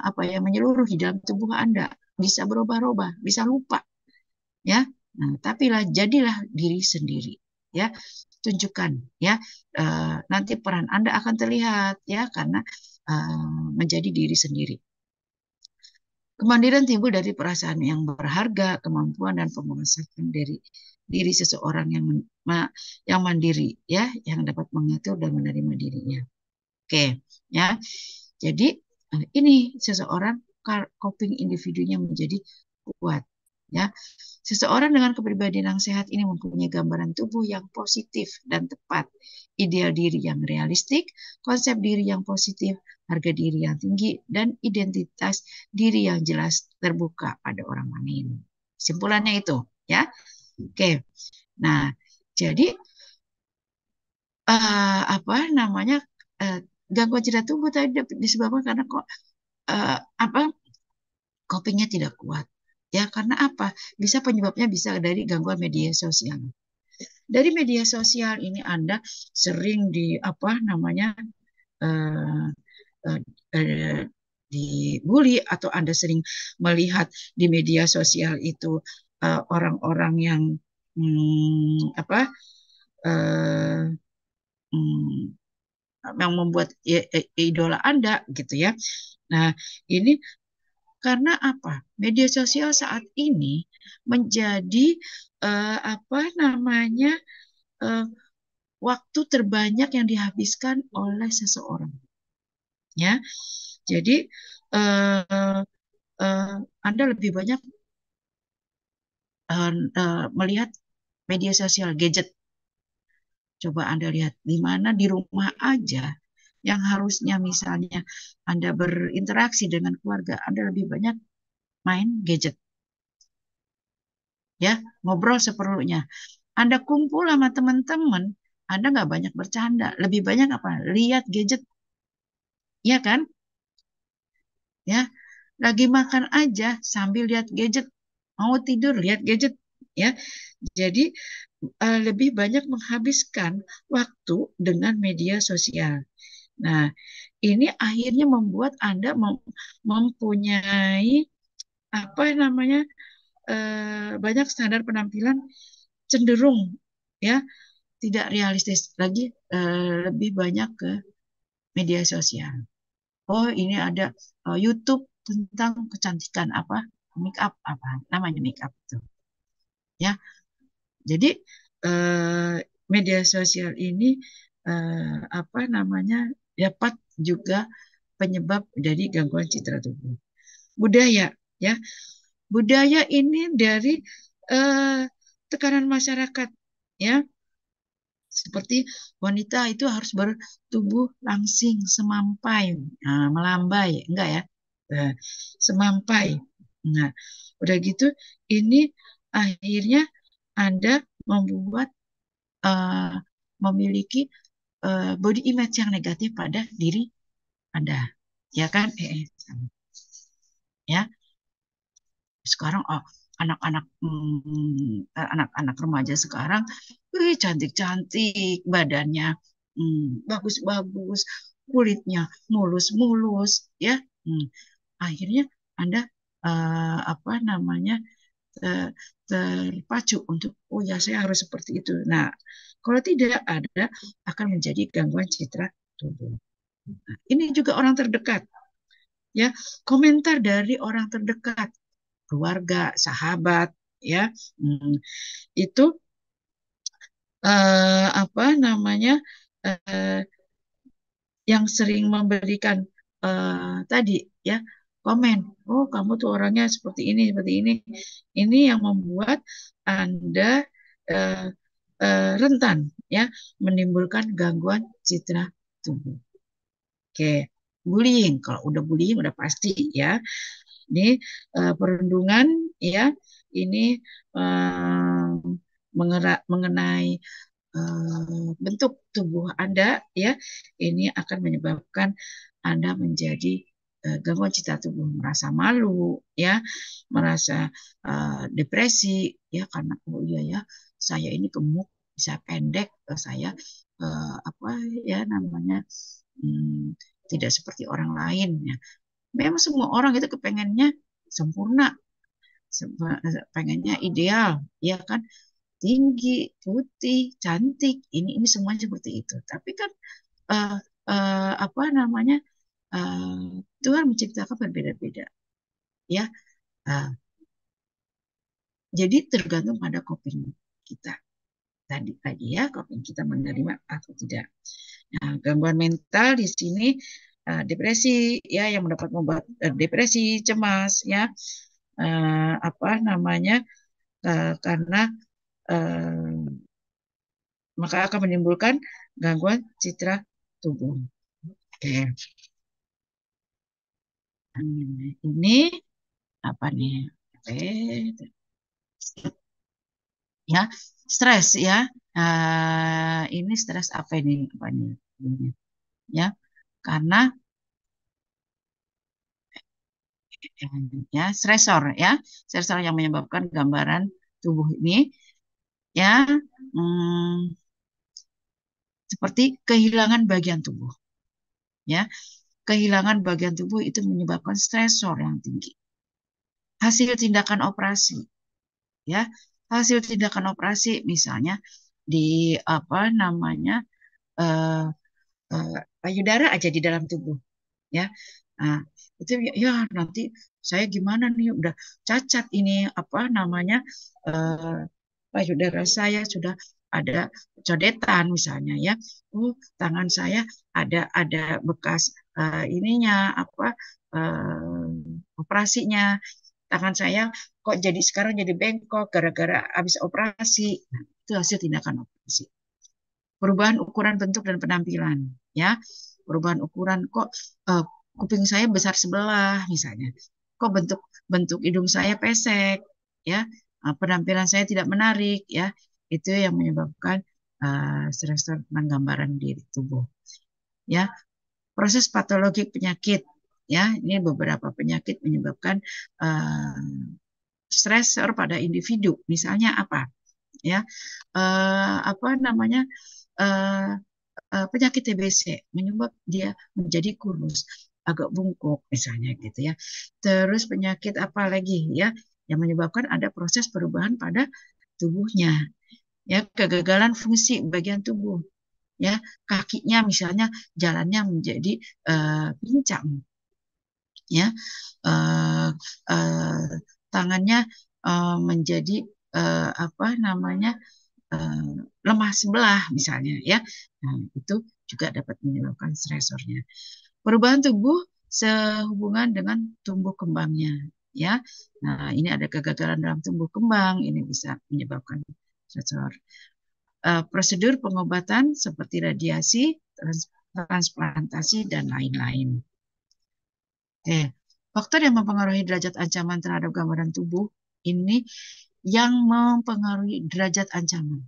apa ya menyeluruh di dalam tubuh Anda, bisa berubah-ubah, bisa lupa, ya. Nah, tapi lah jadilah diri sendiri, ya. Tunjukkan, ya. Nanti peran Anda akan terlihat, ya, karena menjadi diri sendiri. Kemandirian timbul dari perasaan yang berharga, kemampuan dan penguasaan dari diri seseorang yang mandiri, ya, yang dapat mengatur dan menerima dirinya. Oke, ya. Jadi ini seseorang coping individunya menjadi kuat, ya. Seseorang dengan kepribadian yang sehat ini mempunyai gambaran tubuh yang positif dan tepat, ideal diri yang realistik, konsep diri yang positif, harga diri yang tinggi, dan identitas diri yang jelas terbuka pada orang lain. Simpulannya itu, ya. Oke. Nah, jadi apa namanya gangguan cedera tubuh tadi disebabkan karena kok apa copingnya tidak kuat. Ya, karena apa? Bisa penyebabnya bisa dari gangguan media sosial. Dari media sosial ini Anda sering di apa namanya eh, eh, eh, dibully atau Anda sering melihat di media sosial itu orang-orang yang apa eh, hmm, yang membuat idola Anda gitu ya. Nah, ini karena apa? Media sosial saat ini menjadi apa namanya eh, waktu terbanyak yang dihabiskan oleh seseorang, ya. Jadi eh, eh, Anda lebih banyak melihat media sosial gadget. Coba Anda lihat di mana di rumah aja yang harusnya misalnya Anda berinteraksi dengan keluarga, Anda lebih banyak main gadget, ya, ngobrol seperlunya. Anda kumpul sama teman-teman, Anda nggak banyak bercanda, lebih banyak apa? Lihat gadget, ya kan? Ya, lagi makan aja sambil lihat gadget, mau tidur lihat gadget, ya. Jadi lebih banyak menghabiskan waktu dengan media sosial. Nah, ini akhirnya membuat Anda mempunyai apa namanya banyak standar penampilan cenderung ya tidak realistis lagi, lebih banyak ke media sosial. Oh, ini ada YouTube tentang kecantikan apa make up apa namanya make up itu, ya. Jadi eh, media sosial ini apa namanya dapat juga penyebab dari gangguan citra tubuh. Budaya, ya. Budaya ini dari eh, tekanan masyarakat, ya. Seperti wanita itu harus bertubuh langsing, semampai, nah, melambai, enggak ya? Nah, semampai. Nah, udah gitu, ini akhirnya Anda membuat uh, memiliki body image yang negatif pada diri Anda, ya kan? Ya. Sekarang anak-anak anak-anak remaja sekarang, cantik-cantik badannya, bagus-bagus, kulitnya mulus-mulus, ya. Hmm, Akhirnya Anda apa namanya terpacu untuk oh ya saya harus seperti itu. Nah, kalau tidak ada akan menjadi gangguan citra tubuh. Nah, ini juga orang terdekat, ya, komentar dari orang terdekat, keluarga, sahabat, ya, hmm, itu apa namanya eh, yang sering memberikan tadi, ya, komen, oh kamu tuh orangnya seperti ini yang membuat Anda eh, rentan, ya, menimbulkan gangguan citra tubuh. Oke, bullying. Kalau udah bullying udah pasti ya. Ini perundungan ya. Ini mengenai bentuk tubuh Anda ya. Ini akan menyebabkan Anda menjadi gangguan citra tubuh, merasa malu ya, merasa depresi ya karena oh iya ya, saya ini gemuk, saya pendek, saya apa ya namanya hmm, tidak seperti orang lain ya. Memang semua orang itu kepengennya sempurna, pengennya ideal, ya kan? Tinggi, putih, cantik, ini semuanya seperti itu. Tapi kan uh, apa namanya Tuhan menciptakan berbeda-beda, ya. Uh, jadi tergantung pada coping kita tadi ya, coping kita menerima atau tidak. Nah, gangguan mental di sini depresi ya yang mendapat membuat depresi, cemas ya apa namanya karena maka akan menimbulkan gangguan citra tubuh. Oke. Ini apa nih? Oke. Ya, stres ya. Ini stres apa ini? Apa ini? Ya, karena ya stresor ya, stresor yang menyebabkan gambaran tubuh ini ya hmm, seperti kehilangan bagian tubuh ya. Kehilangan bagian tubuh itu menyebabkan stresor yang tinggi. Hasil tindakan operasi ya, hasil tindakan operasi misalnya di apa namanya eh, payudara aja di dalam tubuh ya. Nah, itu ya, ya nanti saya gimana nih udah cacat ini apa namanya eh, payudara saya sudah ada codetan misalnya ya. Tangan saya ada bekas ininya apa operasinya. Tangan saya kok jadi sekarang jadi bengkok gara-gara habis operasi. Nah, itu hasil tindakan operasi. Perubahan ukuran bentuk dan penampilan ya. Perubahan ukuran kok kuping saya besar sebelah misalnya. Kok bentuk bentuk hidung saya pesek ya. Penampilan saya tidak menarik ya. Itu yang menyebabkan stresor tentang gambaran diri tubuh ya. Proses patologi penyakit ya. Ini beberapa penyakit menyebabkan stresor pada individu. Misalnya apa? Ya, apa namanya uh, penyakit TBC menyebab dia menjadi kurus, agak bungkuk misalnya gitu ya. Terus penyakit apa lagi ya yang menyebabkan ada proses perubahan pada tubuhnya ya, kegagalan fungsi bagian tubuh ya, kakinya misalnya jalannya menjadi pincang ya, uh, uh, tangannya menjadi apa namanya uh, lemah sebelah misalnya ya. Nah, itu juga dapat menyebabkan stresornya. Perubahan tubuh sehubungan dengan tumbuh kembangnya ya. Nah, ini ada kegagalan dalam tumbuh kembang, ini bisa menyebabkan stresor. Prosedur pengobatan seperti radiasi, transplantasi dan lain-lain. Oke. Faktor yang mempengaruhi derajat ancaman terhadap gambaran tubuh ini yang mempengaruhi derajat ancaman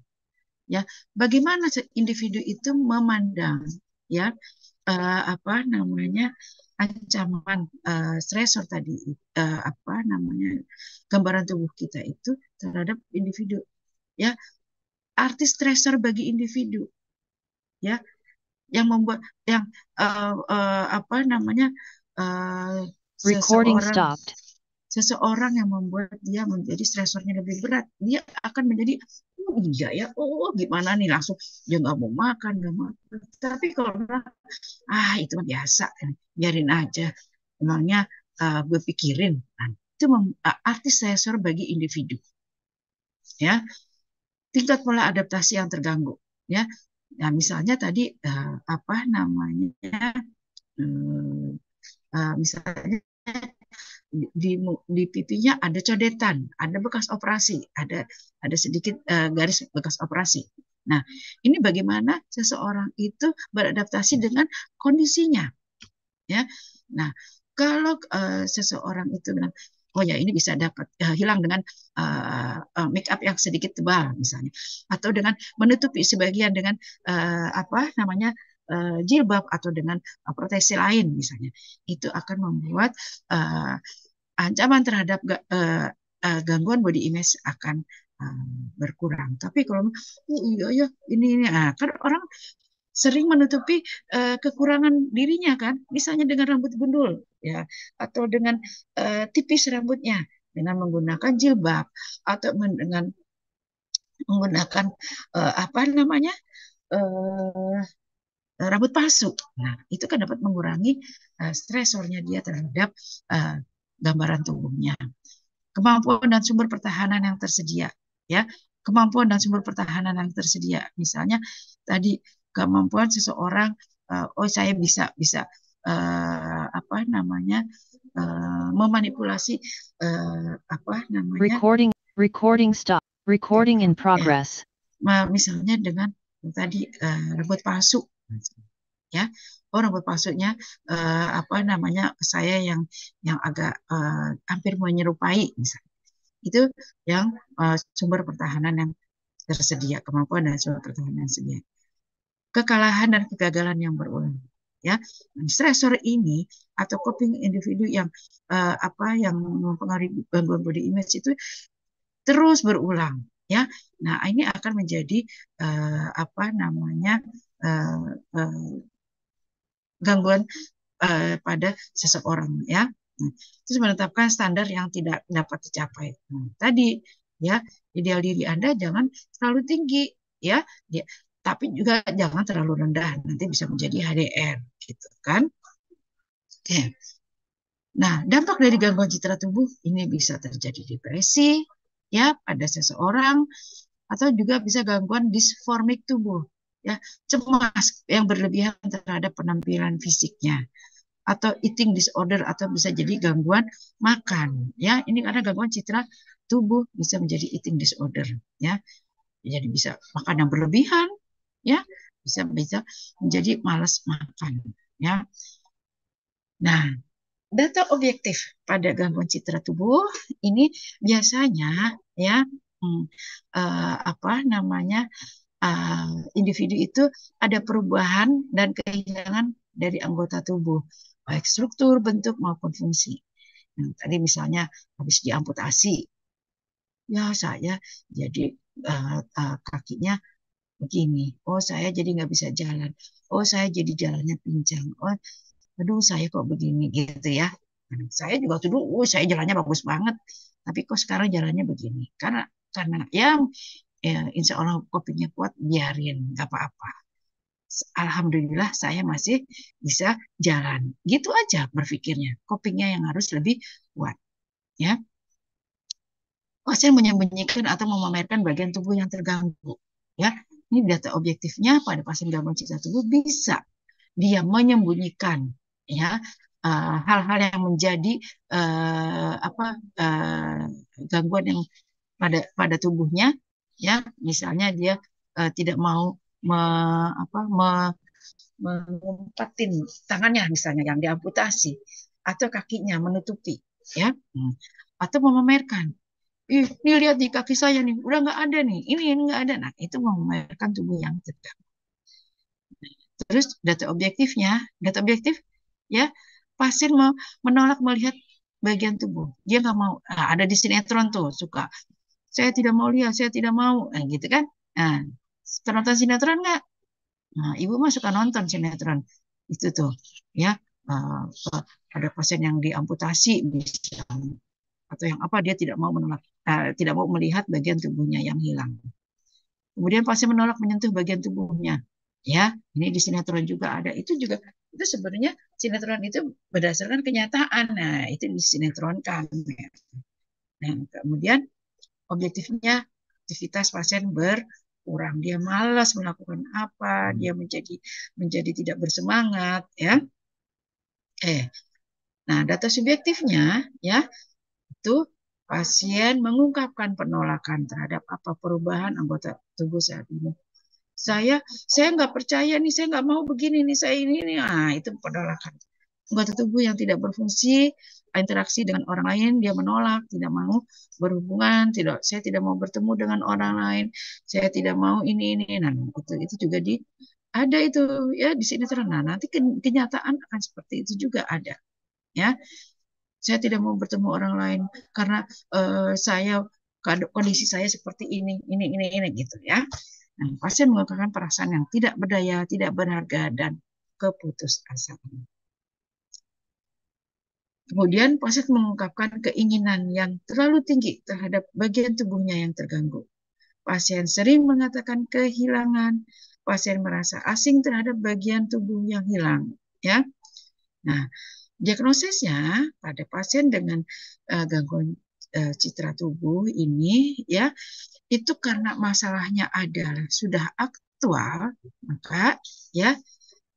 ya, bagaimana individu itu memandang ya apa namanya ancaman stresor tadi apa namanya gambaran tubuh kita itu terhadap individu ya, arti stresor bagi individu ya yang membuat yang apa namanya uh, Recording seseorang stopped. seseorang yang membuat dia menjadi stresornya lebih berat, dia akan menjadi oh iya ya, oh gimana nih langsung dia nggak mau makan, nggak mau. Tapi kalau itu biasa, biarin aja, emangnya gue pikirin. Nah, itu arti stresor bagi individu, ya. Tingkat pola adaptasi yang terganggu, ya. Nah, misalnya tadi apa namanya, misalnya di di pipinya ada codetan, ada bekas operasi, ada sedikit garis bekas operasi. Nah, ini bagaimana seseorang itu beradaptasi dengan kondisinya, ya. Nah, kalau seseorang itu bilang, oh ya ini bisa dapat hilang dengan make up yang sedikit tebal misalnya, atau dengan menutupi sebagian dengan apa namanya jilbab atau dengan proteksi lain misalnya, itu akan membuat uh, ancaman terhadap gangguan body image akan berkurang. Tapi kalau oh iya ya ini kan orang sering menutupi kekurangan dirinya kan, misalnya dengan rambut gundul ya, atau dengan tipis rambutnya dengan menggunakan jilbab atau dengan menggunakan apa namanya uh, rambut palsu. Nah, itu kan dapat mengurangi stresornya dia terhadap uh, gambaran tubuhnya. Kemampuan dan sumber pertahanan yang tersedia, ya, kemampuan dan sumber pertahanan yang tersedia. Misalnya tadi kemampuan seseorang, oh saya bisa bisa apa namanya memanipulasi apa namanya Recording stop. Recording in ya, progress. misalnya dengan tadi rambut palsu, ya. Oh rambut palsunya apa namanya saya yang agak hampir menyerupai misalnya. Itu yang sumber pertahanan yang tersedia, kemampuan dan sumber pertahanan yang tersedia. Kekalahan dan kegagalan yang berulang, ya. Stresor ini atau coping individu yang apa yang mempengaruhi gangguan body image itu terus berulang, ya. Nah, ini akan menjadi apa namanya uh, uh, gangguan pada seseorang, ya. Nah, terus menetapkan standar yang tidak dapat dicapai. Nah, tadi ya ideal diri Anda jangan terlalu tinggi, ya. Tapi juga jangan terlalu rendah, nanti bisa menjadi HDR gitu kan. Oke. Nah, dampak dari gangguan citra tubuh ini bisa terjadi depresi ya pada seseorang atau juga bisa gangguan disformik tubuh ya, cemas yang berlebihan terhadap penampilan fisiknya atau eating disorder atau bisa jadi gangguan makan ya. Ini karena gangguan citra tubuh bisa menjadi eating disorder ya. Jadi bisa makan yang berlebihan ya, bisa bisa menjadi malas makan ya. Nah, data objektif pada gangguan citra tubuh ini biasanya ya apa namanya individu itu ada perubahan dan kehilangan dari anggota tubuh, baik struktur, bentuk maupun fungsi. Nah, tadi misalnya habis diamputasi, ya saya jadi kakinya begini. Oh saya jadi nggak bisa jalan. Oh saya jadi jalannya pincang. Oh aduh saya kok begini gitu ya. Saya juga tuh dulu, saya jalannya bagus banget. Tapi kok sekarang jalannya begini. Karena ya insya Allah kopinya kuat, biarin, nggak apa-apa. Alhamdulillah saya masih bisa jalan. Gitu aja berpikirnya. Copingnya yang harus lebih kuat. Ya, pasien menyembunyikan atau memamerkan bagian tubuh yang terganggu. Ya, ini data objektifnya pada pasien gangguan citra tubuh bisa dia menyembunyikan ya hal-hal yang menjadi apa gangguan yang pada tubuhnya ya, misalnya dia tidak mau me, apa, mengumpatin tangannya misalnya yang diamputasi atau kakinya menutupi ya. Atau memamerkan, ih ini lihat di kaki saya nih udah nggak ada nih, ini nggak ada. Nah itu memamerkan tubuh yang tegak. Terus data objektif ya, pasien menolak melihat bagian tubuh, dia nggak mau. Nah, ada di sinetron tuh suka saya tidak mau lihat, saya tidak mau, nah, gitu kan. Nah, nonton sinetron nggak? Nah, ibu mah suka nonton sinetron itu tuh, ya. Uh, ada pasien yang diamputasi bisa, atau yang apa dia tidak mau menolak, tidak mau melihat bagian tubuhnya yang hilang. Kemudian pasien menolak menyentuh bagian tubuhnya, ya. Ini di sinetron juga ada. Itu juga itu sebenarnya sinetron itu berdasarkan kenyataan. Nah, itu disinetronkan. Nah, kemudian objektifnya aktivitas pasien berkurang, dia malas melakukan apa, dia menjadi tidak bersemangat ya. Nah data subjektifnya ya itu pasien mengungkapkan penolakan terhadap apa perubahan anggota tubuh saat ini. Saya nggak percaya nih, saya nggak mau begini nih, saya ini nih. Nah, itu penolakan. Anggota tubuh yang tidak berfungsi, interaksi dengan orang lain, dia menolak, tidak mau berhubungan, saya tidak mau bertemu dengan orang lain, saya tidak mau ini. Nah, itu juga ada itu ya di sini terang. Nah, nanti kenyataan akan seperti itu juga ada, ya. Saya tidak mau bertemu orang lain karena kondisi saya seperti ini gitu ya. Nah, pasien mengungkapkan perasaan yang tidak berdaya, tidak berharga, dan keputusasaan. Kemudian pasien mengungkapkan keinginan yang terlalu tinggi terhadap bagian tubuhnya yang terganggu. Pasien sering mengatakan kehilangan, pasien merasa asing terhadap bagian tubuh yang hilang, ya. Nah, diagnosisnya pada pasien dengan gangguan citra tubuh ini, ya, itu karena masalahnya adalah sudah aktual, maka ya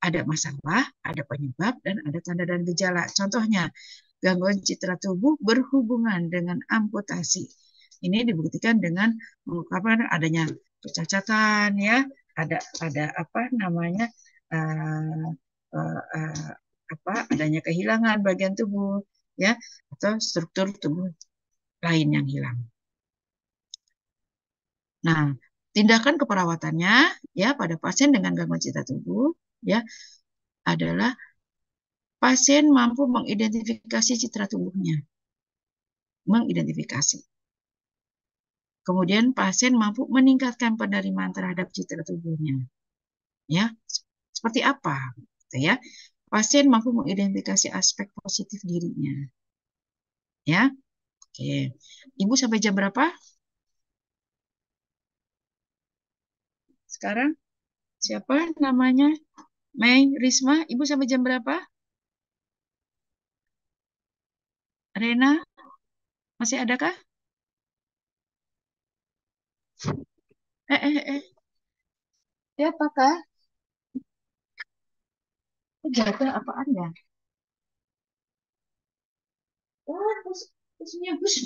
ada masalah, ada penyebab, dan ada tanda dan gejala. Contohnya, gangguan citra tubuh berhubungan dengan amputasi. Ini dibuktikan dengan mengungkapkan adanya kecacatan, ya, ada apa namanya uh, uh, uh, adanya kehilangan bagian tubuh, ya, atau struktur tubuh lain yang hilang. Nah, tindakan keperawatannya ya pada pasien dengan gangguan citra tubuh ya adalah pasien mampu mengidentifikasi citra tubuhnya, mengidentifikasi. Kemudian pasien mampu meningkatkan penerimaan terhadap citra tubuhnya. Ya, seperti apa? Gitu ya. Pasien mampu mengidentifikasi aspek positif dirinya. Ya. Oke. Ibu sampai jam berapa? Sekarang siapa namanya? Mei Risma, Ibu sampai jam berapa? Rena, masih adakah? Eh. Siapakah? Jatuh apaan ya? Oh, busnya bus.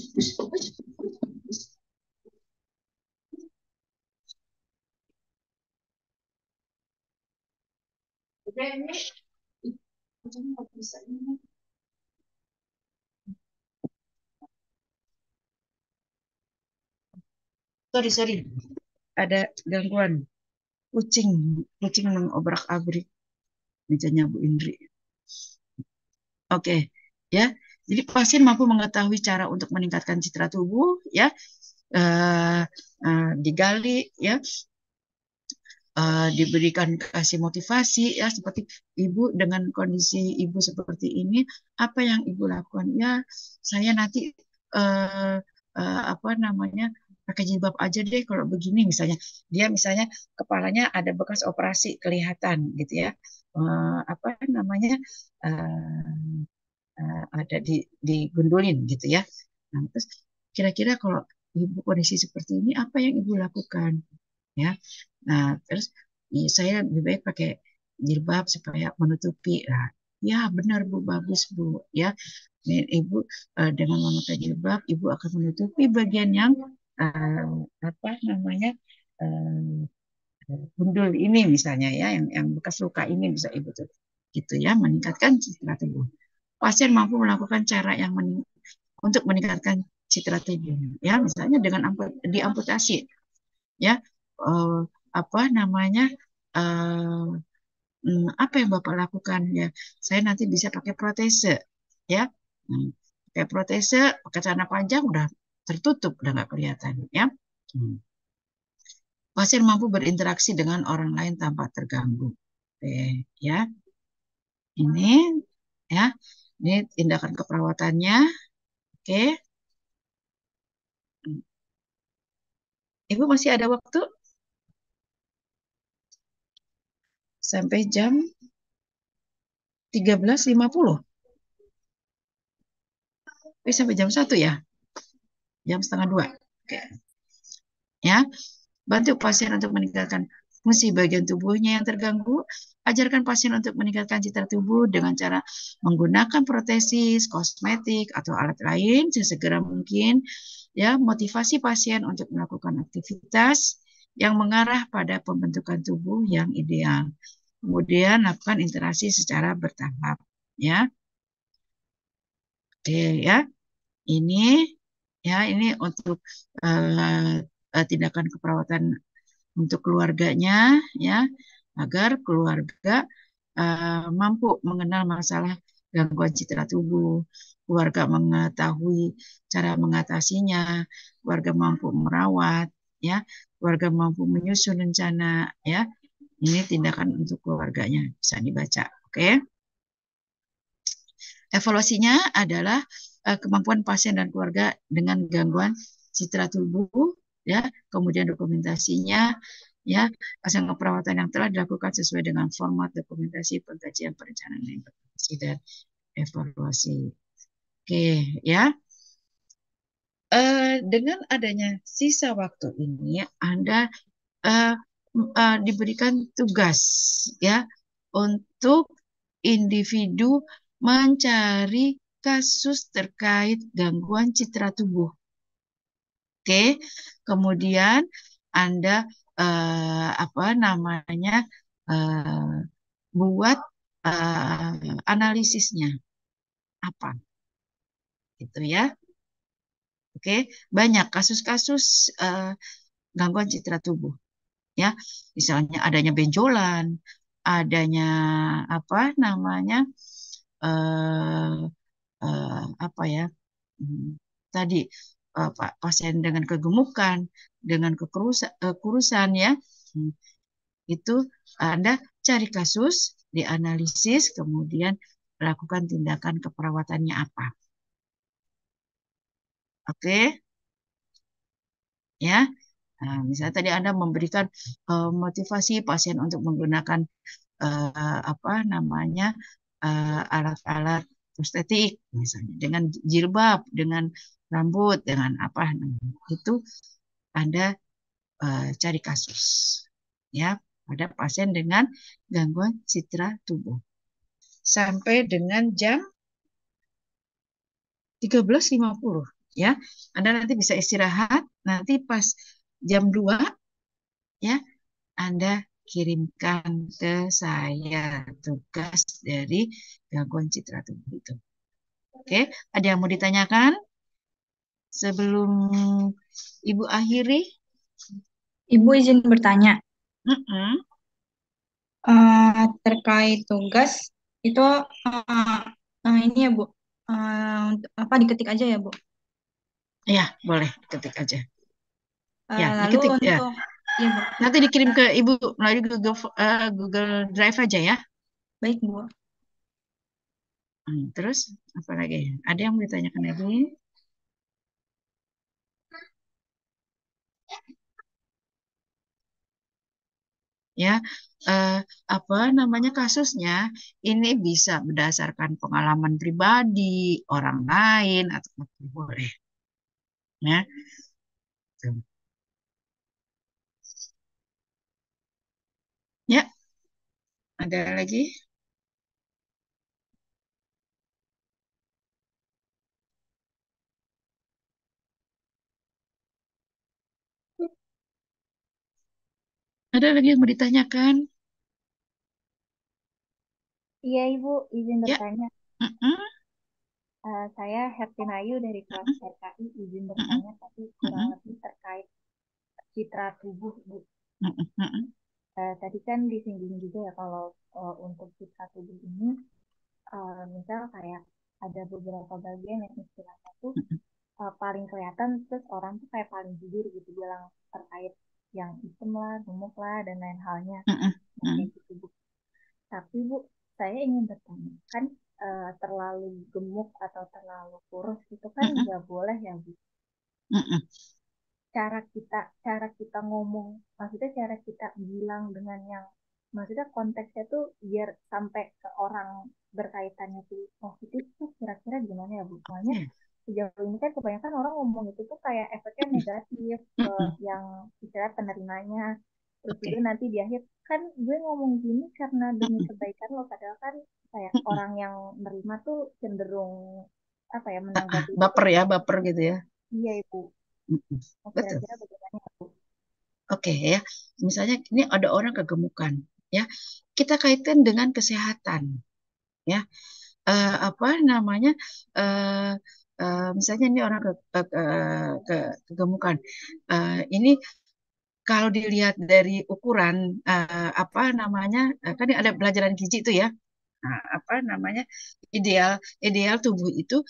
Udah ini, nggak bisa ini. Sorry. Ada gangguan. Kucing mengobrak-abrik mejanya Bu Indri. Oke, ya. Jadi pasien mampu mengetahui cara untuk meningkatkan citra tubuh, ya, digali, ya, diberikan kasih motivasi, ya, seperti Ibu dengan kondisi Ibu seperti ini, apa yang Ibu lakukan? Ya, saya nanti apa namanya pakai jilbab aja deh kalau begini misalnya. Dia misalnya kepalanya ada bekas operasi kelihatan gitu ya. Apa namanya ada digundulin gitu ya. Nah, terus kira-kira kalau Ibu kondisi seperti ini apa yang Ibu lakukan? Ya. Nah, terus saya lebih baik pakai jilbab supaya menutupi. Nah, ya benar Bu, bagus Bu. Ya, Ibu dengan memakai jilbab, Ibu akan menutupi bagian yang apa namanya gundul ini misalnya ya, yang bekas luka ini bisa Ibu tuh, gitu ya, meningkatkan citra tubuh. Pasien mampu melakukan cara yang untuk meningkatkan citra tubuh, ya, misalnya dengan diamputasi, ya, uh, apa namanya uh, apa yang Bapak lakukan ya, saya nanti bisa pakai protese, ya. Pakai protese, pakai celana panjang udah tertutup, udah nggak kelihatan, ya. Pasien mampu berinteraksi dengan orang lain tanpa terganggu. Oke, ya. Ini ya, ini tindakan keperawatannya. Oke. Ibu masih ada waktu sampai jam 13.50. Sampai jam 1 ya. Jam setengah 2. Oke. Ya. Bantu pasien untuk meningkatkan fungsi bagian tubuhnya yang terganggu. Ajarkan pasien untuk meningkatkan citra tubuh dengan cara menggunakan protesis, kosmetik, atau alat lain sesegera mungkin. Ya, motivasi pasien untuk melakukan aktivitas yang mengarah pada pembentukan tubuh yang ideal. Kemudian lakukan interaksi secara bertahap, ya. Oke, ya. Ini untuk tindakan keperawatan untuk keluarganya, ya, agar keluarga mampu mengenal masalah gangguan citra tubuh, keluarga mengetahui cara mengatasinya, keluarga mampu merawat, ya, keluarga mampu menyusun rencana, ya. Ini tindakan untuk keluarganya, bisa dibaca, oke? Evaluasinya adalah kemampuan pasien dan keluarga dengan gangguan citra tubuh, ya, kemudian dokumentasinya, ya, hasil perawatan yang telah dilakukan sesuai dengan format dokumentasi pengkajian perencanaan implementasi dan evaluasi. Oke, ya. Dengan adanya sisa waktu ini, Anda diberikan tugas, ya, untuk individu mencari kasus terkait gangguan citra tubuh. Oke, kemudian Anda buat analisisnya apa, gitu ya. Oke, banyak kasus-kasus gangguan citra tubuh, ya, misalnya adanya benjolan, adanya eh, apa ya, tadi pasien dengan kegemukan, dengan kurusan, ya. Itu Anda cari kasus, dianalisis, kemudian lakukan tindakan keperawatannya apa. Oke, ya. Nah, misalnya tadi Anda memberikan motivasi pasien untuk menggunakan alat-alat prostetik, misalnya dengan jilbab, dengan rambut, dengan apa, itu Anda cari kasus, ya, pada pasien dengan gangguan citra tubuh. Sampai dengan jam 13.50, ya. Anda nanti bisa istirahat, nanti pas jam 2, ya, Anda kirimkan ke saya tugas dari gangguan citra tubuh itu. Oke, ada yang mau ditanyakan sebelum Ibu akhiri? Ibu izin bertanya, Mm-mm. terkait tugas itu ini ya Bu, apa diketik aja ya Bu? Ya, boleh ketik aja. Ya, Lalu diketik ya. untuk ya Bu, Nanti dikirim ke Ibu melalui Google Drive aja ya. baik Bu. Terus apa lagi? Ada yang mau ditanyakan lagi? Ya, apa namanya kasusnya? Ini bisa berdasarkan pengalaman pribadi orang lain atau apa boleh. Ya, tuh. Ya, ada lagi? Ada lagi yang mau ditanyakan? Iya Ibu, izin Ya, bertanya. mm-mm, Saya Hertinayu dari kelas RKI, izin mm-mm, bertanya tapi kurang mm-mm, lebih terkait citra tubuh Bu. mm-mm, mm-mm, Tadi kan disinggung juga ya kalau untuk citra tubuh ini, misal kayak ada beberapa bagian yang istilahnya tuh paling kelihatan, terus orang tuh kayak paling jujur gitu bilang terkait yang hitam lah, gemuk lah, dan lain halnya. mm-mm, Nah, kayak gitu Bu. Tapi Bu, saya ingin bertanya, kan terlalu gemuk atau terlalu kurus itu kan mm-mm, nggak boleh ya Bu. mm-mm. Cara kita ngomong, maksudnya cara kita bilang dengan yang, maksudnya konteksnya tuh biar sampai ke orang berkaitannya tuh positif tuh kira-kira gimana ya Bu? Soalnya Oke. sejauh ini kan kebanyakan orang ngomong itu tuh kayak efeknya negatif ke Mm-mm. yang istilah penerimanya. Terus juga Oke. nanti di akhir, kan gue ngomong gini karena demi Mm-mm, kebaikan lo, padahal kan kayak mm-mm. orang yang menerima tuh cenderung apa ya, menanggapi itu tuh Baper ya, baper gitu ya. iya Ibu. Mm-mm. Nah, Betul. kira-kira bagaimana Bu? Oke ya, misalnya ini ada orang kegemukan, ya kita kaitkan dengan kesehatan, ya. Apa namanya? eh Misalnya ini orang kegemukan. Ini kalau dilihat dari ukuran apa namanya? Kan ada pelajaran gizi itu ya. Nah, apa namanya? Ideal ideal tubuh itu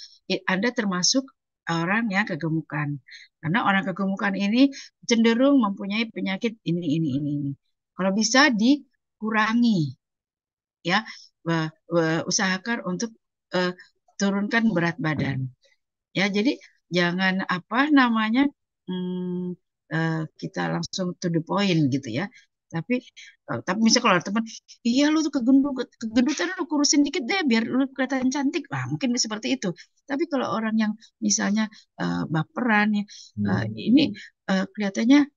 Anda termasuk orang yang kegemukan. Karena orang kegemukan ini cenderung mempunyai penyakit ini. Kalau bisa dikurangi, ya, usahakan untuk eh, turunkan berat badan. Ya, jadi jangan apa namanya kita langsung to the point gitu ya. Tapi misalnya kalau ada teman, iya lu tuh kegendutan lu kurusin dikit deh biar lu kelihatan cantik. Wah, mungkin seperti itu. Tapi kalau orang yang misalnya baperan ya, ini kelihatannya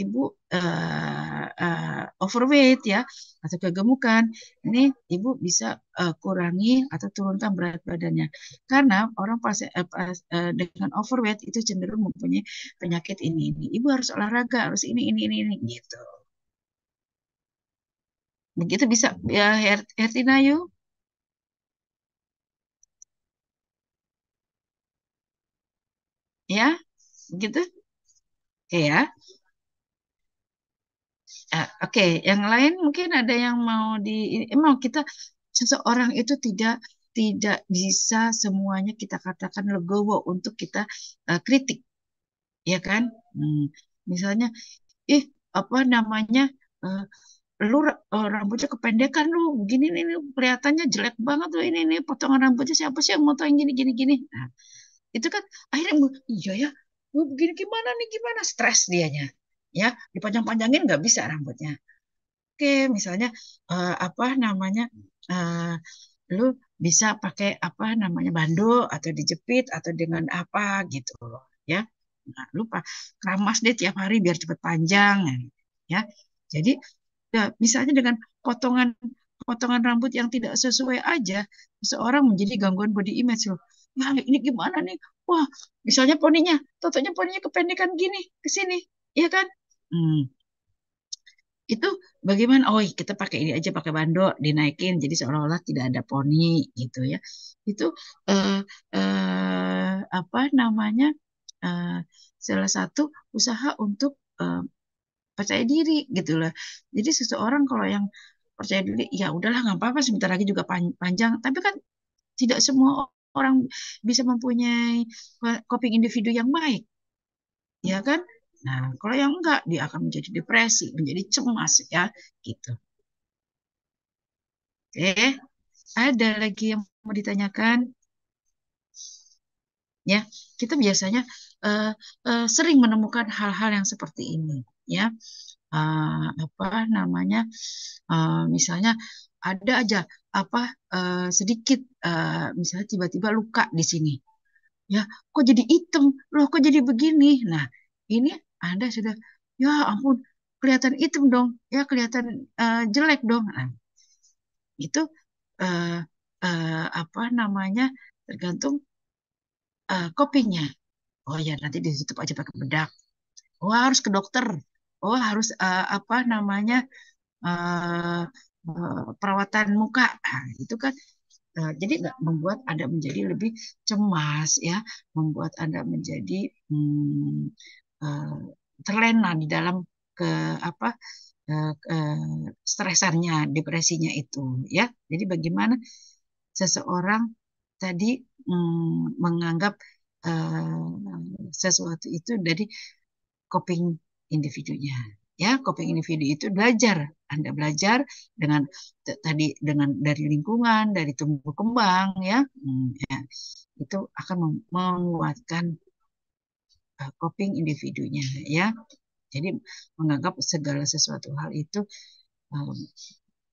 ibu overweight ya atau kegemukan, ini ibu bisa kurangi atau turunkan berat badannya. Karena orang dengan overweight itu cenderung mempunyai penyakit ini. Ibu harus olahraga, harus ini gitu. Begitu bisa ya Hertinayu, ya, begitu. Oke ya. Oke, yang lain mungkin ada yang mau emang kita seseorang itu tidak tidak bisa semuanya kita katakan legowo untuk kita kritik, ya kan? Misalnya, ih apa namanya? eh, Lu rambutnya kependekan lu begini nih kelihatannya jelek banget tuh ini nih potongan rambutnya siapa sih yang motong gini. Nah, itu kan akhirnya iya ya, gue begini gimana stres dianya, ya dipanjang-panjangin nggak bisa rambutnya. Oke, misalnya apa namanya, eh, lu bisa pakai apa namanya bando atau dijepit atau dengan apa gitu loh, ya. Nah, lupa keramas deh tiap hari biar cepet panjang, ya. Jadi ya, misalnya dengan potongan potongan rambut yang tidak sesuai aja, seseorang menjadi gangguan body image loh. Nah, ini gimana nih? Wah, misalnya totonya poninya kependekan gini ke sini, ya kan? Hmm, itu bagaimana? Oh, kita pakai ini aja, pakai bando, dinaikin, jadi seolah-olah tidak ada poni gitu ya. Itu eh, apa namanya? eh, Salah satu usaha untuk percaya diri gitu lah. Jadi seseorang kalau yang percaya diri, ya udahlah nggak apa-apa sebentar lagi juga panjang. Tapi kan tidak semua orang bisa mempunyai coping individu yang baik, ya kan? Nah, kalau yang enggak, dia akan menjadi depresi, menjadi cemas ya, gitu. Oke, ada lagi yang mau ditanyakan? Ya, kita biasanya eh, sering menemukan hal-hal yang seperti ini, ya. Apa namanya? Misalnya ada aja apa sedikit misalnya tiba-tiba luka di sini, ya. Kok jadi hitam? Loh, kok jadi begini? Nah, ini Anda sudah, ya ampun, kelihatan hitam dong, ya kelihatan jelek dong. Nah, itu eh, apa namanya? Tergantung copingnya. Oh ya, nanti ditutup aja pakai bedak. Oh, harus ke dokter. Oh, harus apa namanya? eh, Perawatan muka. Nah, itu kan jadi nggak membuat Anda menjadi lebih cemas ya, membuat Anda menjadi eh, terlena di dalam ke apa stresannya, depresinya itu ya. Jadi bagaimana seseorang tadi menganggap sesuatu itu dari coping individunya. Ya, coping individu itu belajar. Anda belajar dengan tadi dengan dari lingkungan, dari tumbuh kembang, ya, ya itu akan menguatkan coping individunya, ya. Jadi menganggap segala sesuatu hal itu um,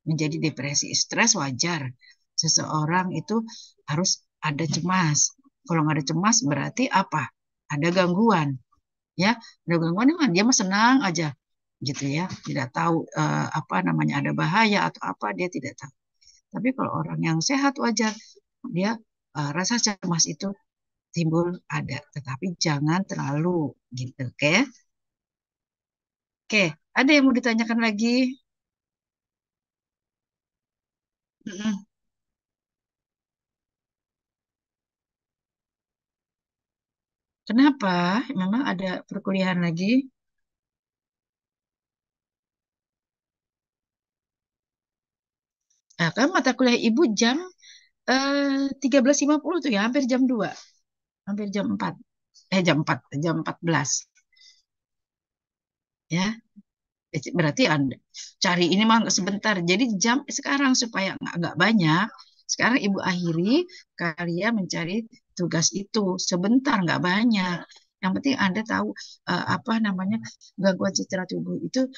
menjadi depresi, stres wajar. Seseorang itu harus ada cemas. Kalau nggak ada cemas berarti apa? Ada gangguan, ya. Ada gangguan mah dia mah senang aja gitu ya, tidak tahu apa namanya ada bahaya atau apa dia tidak tahu. Tapi kalau orang yang sehat wajar dia rasa cemas itu timbul ada, tetapi jangan terlalu gitu, oke? Oke, ada yang mau ditanyakan lagi? Mm-mm. Kenapa? Memang ada perkuliahan lagi? Nah, kan mata kuliah Ibu jam 13.50 tuh ya, hampir jam 2, hampir jam 4. Jam 4, jam 14 ya. Berarti Anda cari ini mah sebentar. Jadi jam sekarang supaya nggak banyak. Sekarang Ibu akhiri kalian mencari tugas itu sebentar, nggak banyak. Yang penting Anda tahu apa namanya gangguan citra tubuh itu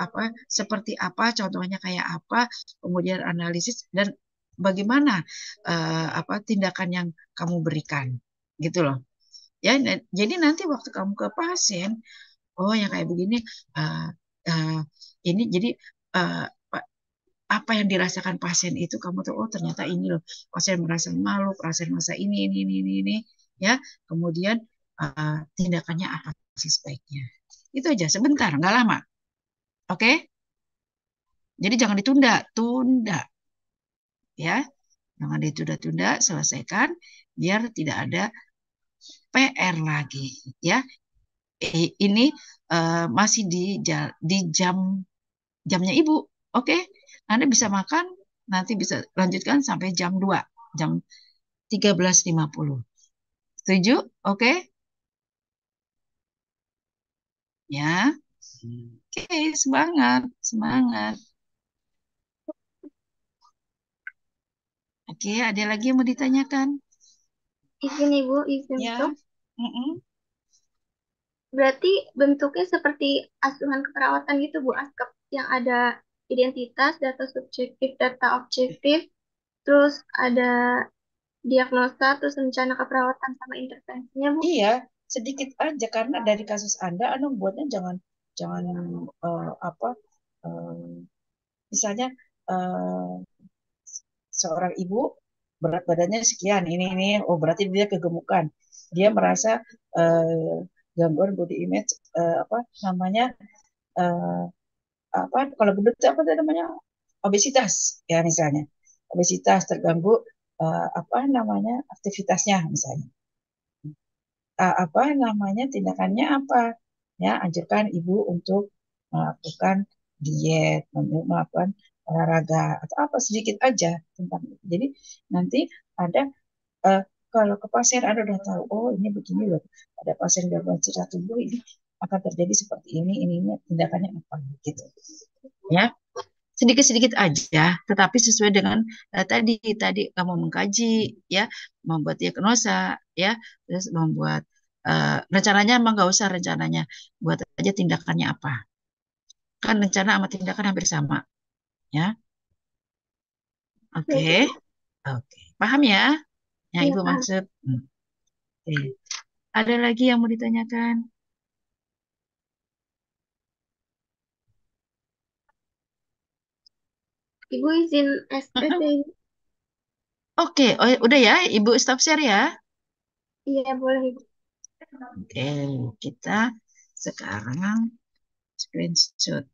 apa seperti apa, contohnya kayak apa, kemudian analisis dan bagaimana apa tindakan yang kamu berikan, gitu loh. Ya, jadi nanti waktu kamu ke pasien, oh yang kayak begini, uh, uh, ini jadi uh, apa yang dirasakan pasien itu kamu tuh, oh ternyata ini loh, pasien merasa malu, pasien merasa ini, ya, kemudian tindakannya apa sih sebaiknya? Itu aja, sebentar, nggak lama, oke? Jadi jangan ditunda, tunda, ya, jangan ditunda-tunda, selesaikan, biar tidak ada PR lagi, ya. Ini masih di jamnya Ibu. Oke, Anda bisa makan, nanti bisa lanjutkan sampai jam 2, jam 13.50. Setuju? Oke? Ya. Oke, semangat, semangat. Oke, ada lagi yang mau ditanyakan? Izin Ibu, izin Ya. masuk. Mm-mm. Berarti bentuknya seperti asuhan keperawatan gitu Bu, ASKEP yang ada identitas, data subjektif, data objektif, terus ada diagnosa, terus rencana keperawatan sama intervensinya Bu. Iya, sedikit aja karena dari kasus Anda buatnya jangan jangan apa misalnya eh, seorang ibu berat badannya sekian, ini, oh berarti dia kegemukan. Dia merasa eh, gangguan body image, apa namanya, eh, apa kalau gendut apa namanya, obesitas, ya misalnya, obesitas terganggu apa namanya aktivitasnya misalnya. Apa namanya tindakannya apa, ya anjurkan ibu untuk melakukan diet, melakukan olahraga atau apa sedikit aja tentang itu. Jadi nanti ada eh, kalau ke pasien Anda udah tahu, oh ini begini loh, ada pasien gangguan cerah tubuh ini akan terjadi seperti ini tindakannya apa gitu, ya sedikit-sedikit aja, tetapi sesuai dengan tadi tadi kamu mengkaji, ya, membuat diagnosa, ya, terus membuat rencananya emang nggak usah rencananya, buat aja tindakannya apa. Kan rencana sama tindakan hampir sama, ya. Oke, Baik Ibu. oke, paham ya? Yang Iya Ibu Pak. maksud. Oke. Ada lagi yang mau ditanyakan? Ibu izin SPP. Oke, oh, udah ya, Ibu stop share ya. Iya boleh Ibu. Oke, kita sekarang screenshot.